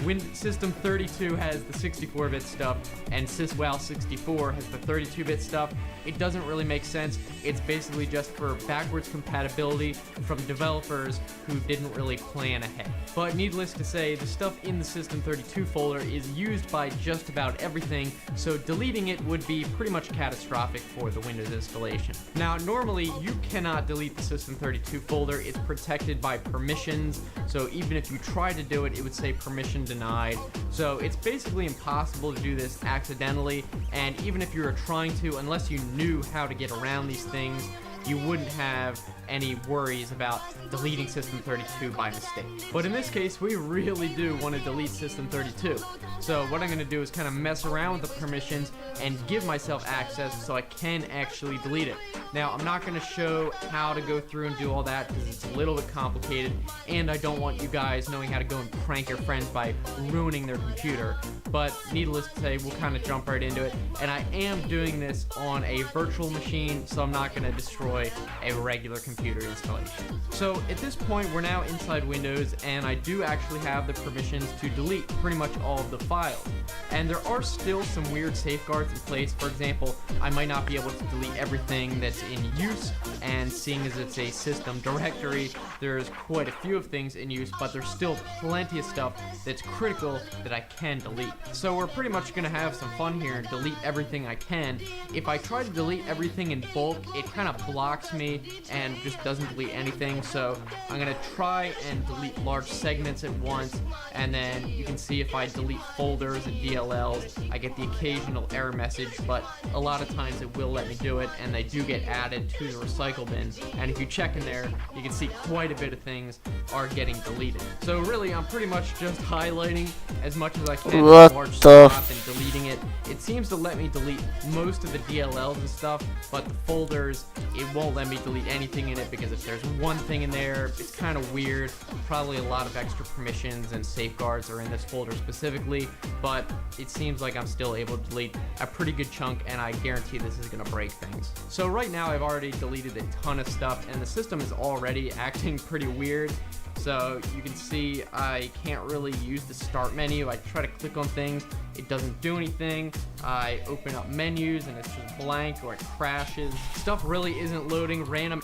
when System32 has the 64-bit stuff and syswow64 has the 32-bit stuff, it doesn't really make sense. It's basically just for backwards compatibility from developers who didn't really plan ahead. But needless to say, the stuff in the System32 folder is used by just about everything, so deleting it would be pretty much catastrophic for the Windows installation. Now, normally you cannot delete the System32 folder. It's protected by permissions, so even if you try to do it, it would say permission denied. So it's basically impossible to do this accidentally, and even if you were trying to, unless you knew how to get around these things, you wouldn't have any worries about deleting System32 by mistake. But in this case, we really do want to delete System32. So what I'm going to do is kind of mess around with the permissions and give myself access so I can actually delete it. Now, I'm not going to show how to go through and do all that because it's a little bit complicated, and I don't want you guys knowing how to go and prank your friends by ruining their computer. But needless to say, we'll kind of jump right into it. And I am doing this on a virtual machine, so I'm not going to destroy a regular computer installation. So at this point, we're now inside Windows, and I do actually have the permissions to delete pretty much all of the files. And there are still some weird safeguards in place. For example, I might not be able to delete everything that's in use, and seeing as it's a system directory, there's quite a few of things in use, but there's still plenty of stuff that's critical that I can delete. So we're pretty much going to have some fun here and delete everything I can. If I try to delete everything in bulk, it kind of blocks me and just doesn't delete anything. So I'm gonna try and delete large segments at once, and then you can see if I delete folders and DLLs, I get the occasional error message, but a lot of times it will let me do it, and they do get added to the recycle bin. And if you check in there, you can see quite a bit of things are getting deleted. So really, I'm pretty much just highlighting as much as I can What large the stuff and deleting it. It seems to let me delete most of the DLLs and stuff, but the folders, it won't let me delete anything in it, because if there's one thing in there, it's kind of weird. Probably a lot of extra permissions and safeguards are in this folder specifically, but it seems like I'm still able to delete a pretty good chunk, and I guarantee this is going to break things. So right now I've already deleted a ton of stuff, and the system is already acting pretty weird. So you can see I can't really use the start menu. I try to click on things, it doesn't do anything. I open up menus and it's just blank, or it crashes. Stuff really isn't loading. Random.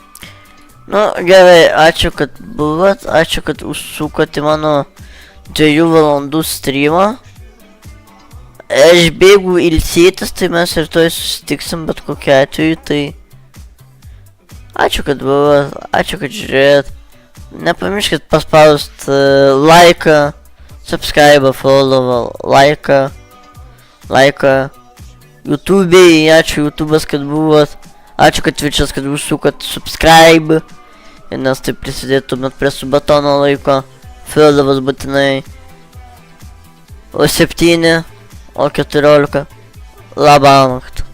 Nu, gerai, ačiū, kad buvot, ačiū, kad užsukot į mano 2 valandų streamą. Aš bėgu ilsėtis, tai mes ir toj susitiksim, bet kokiu atveju, tai ačiū, kad buvot, ačiū, kad žiūrėjot. Nepamirškit paspaust laiką, subscribe, follow, laiką, YouTube'ai, ačiū YouTube'as, kad buvot, ačiū, kad Twitch'as, kad užsukot subscribe, nes tai prisidėtumėt prie subatono laiko, follow'as būtinai, o 7, o 14, labąnaktį.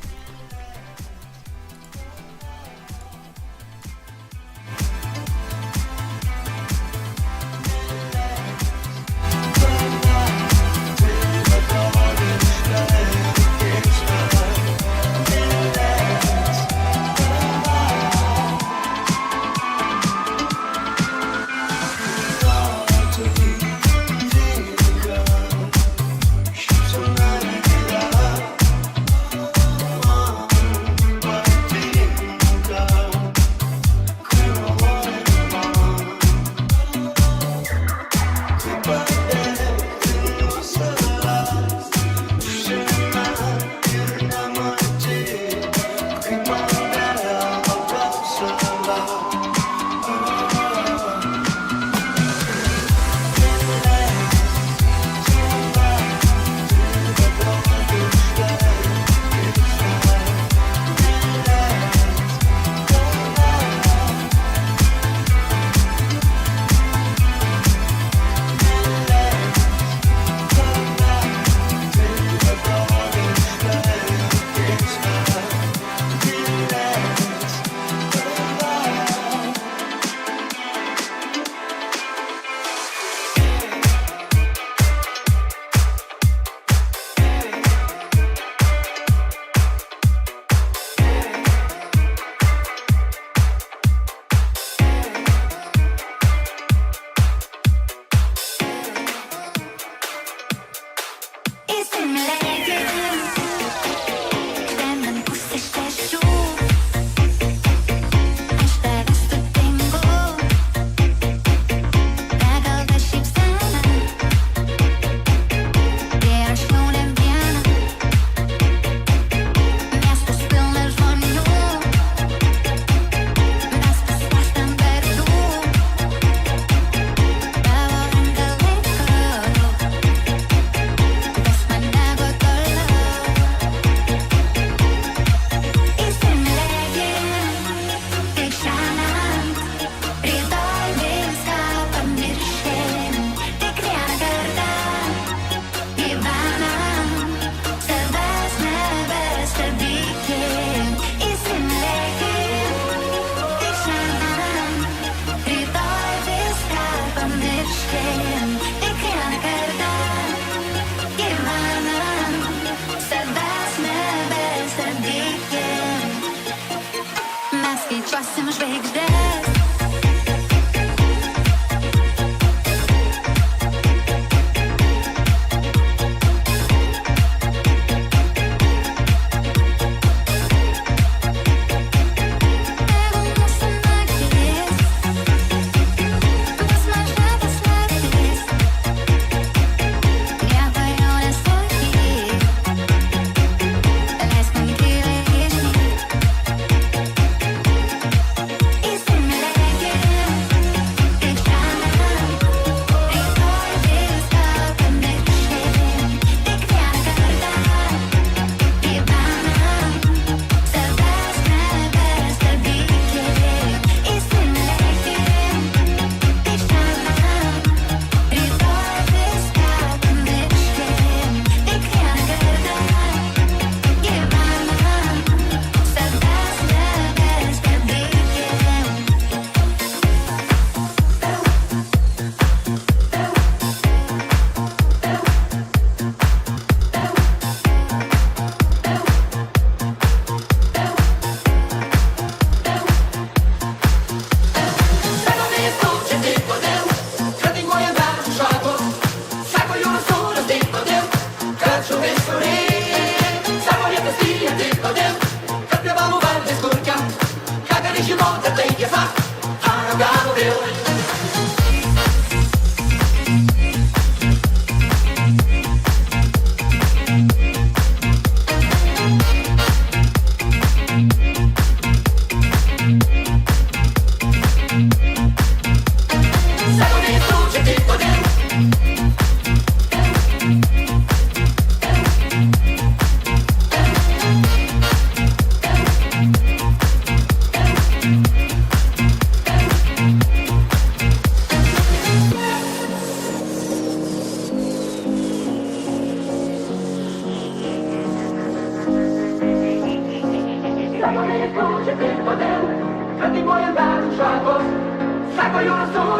Is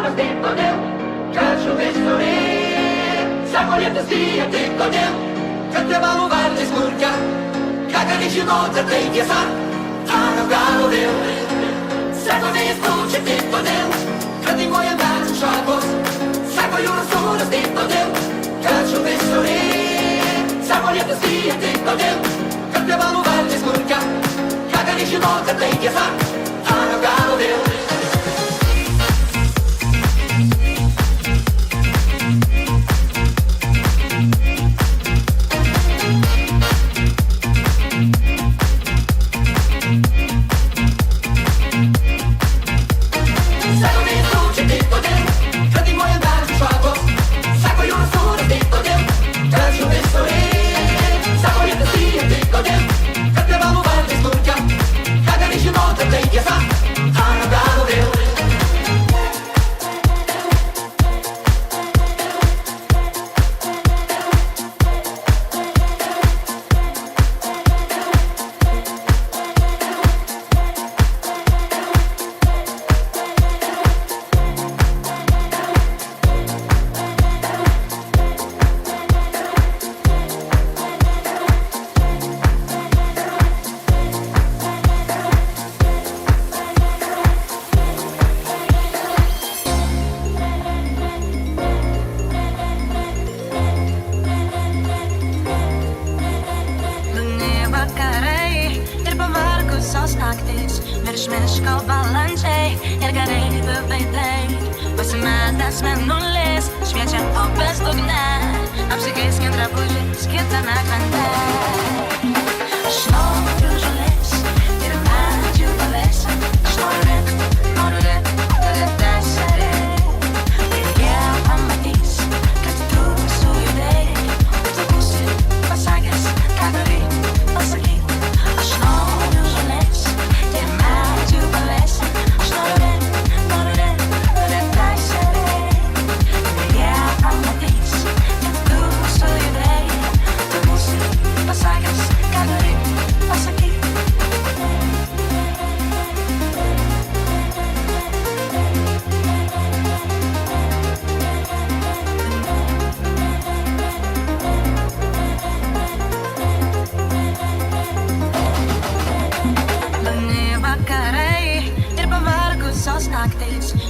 jūros tik todėl, kad šių visuri. Sako lietas lyja tik todėl, kad privalu valgyti smulkę. Ką gali žinoti, tai tiesa, ant galo vėl. Sako vėjas pučia tik todėl, kad dingoja medžių šakos. Sako jūros sūras tik todėl, kad šių visuri. Sako lietas lyja tik todėl, kad privalu valgyti smulkę. Ką gali žinoti, tai tiesa, ant galo vėl.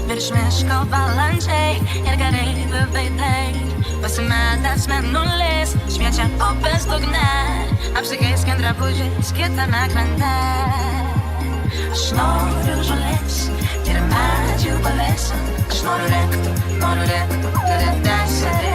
Virš miško balandžiai ir kareivių veidai. Pasimetęs mėnulis šviečia upės dugne. Apsikeiskime drabužiais kitame krante. Aš noriu žolės ir medžių pavėsio. Aš noriu rėkt, turi teisę rėkt.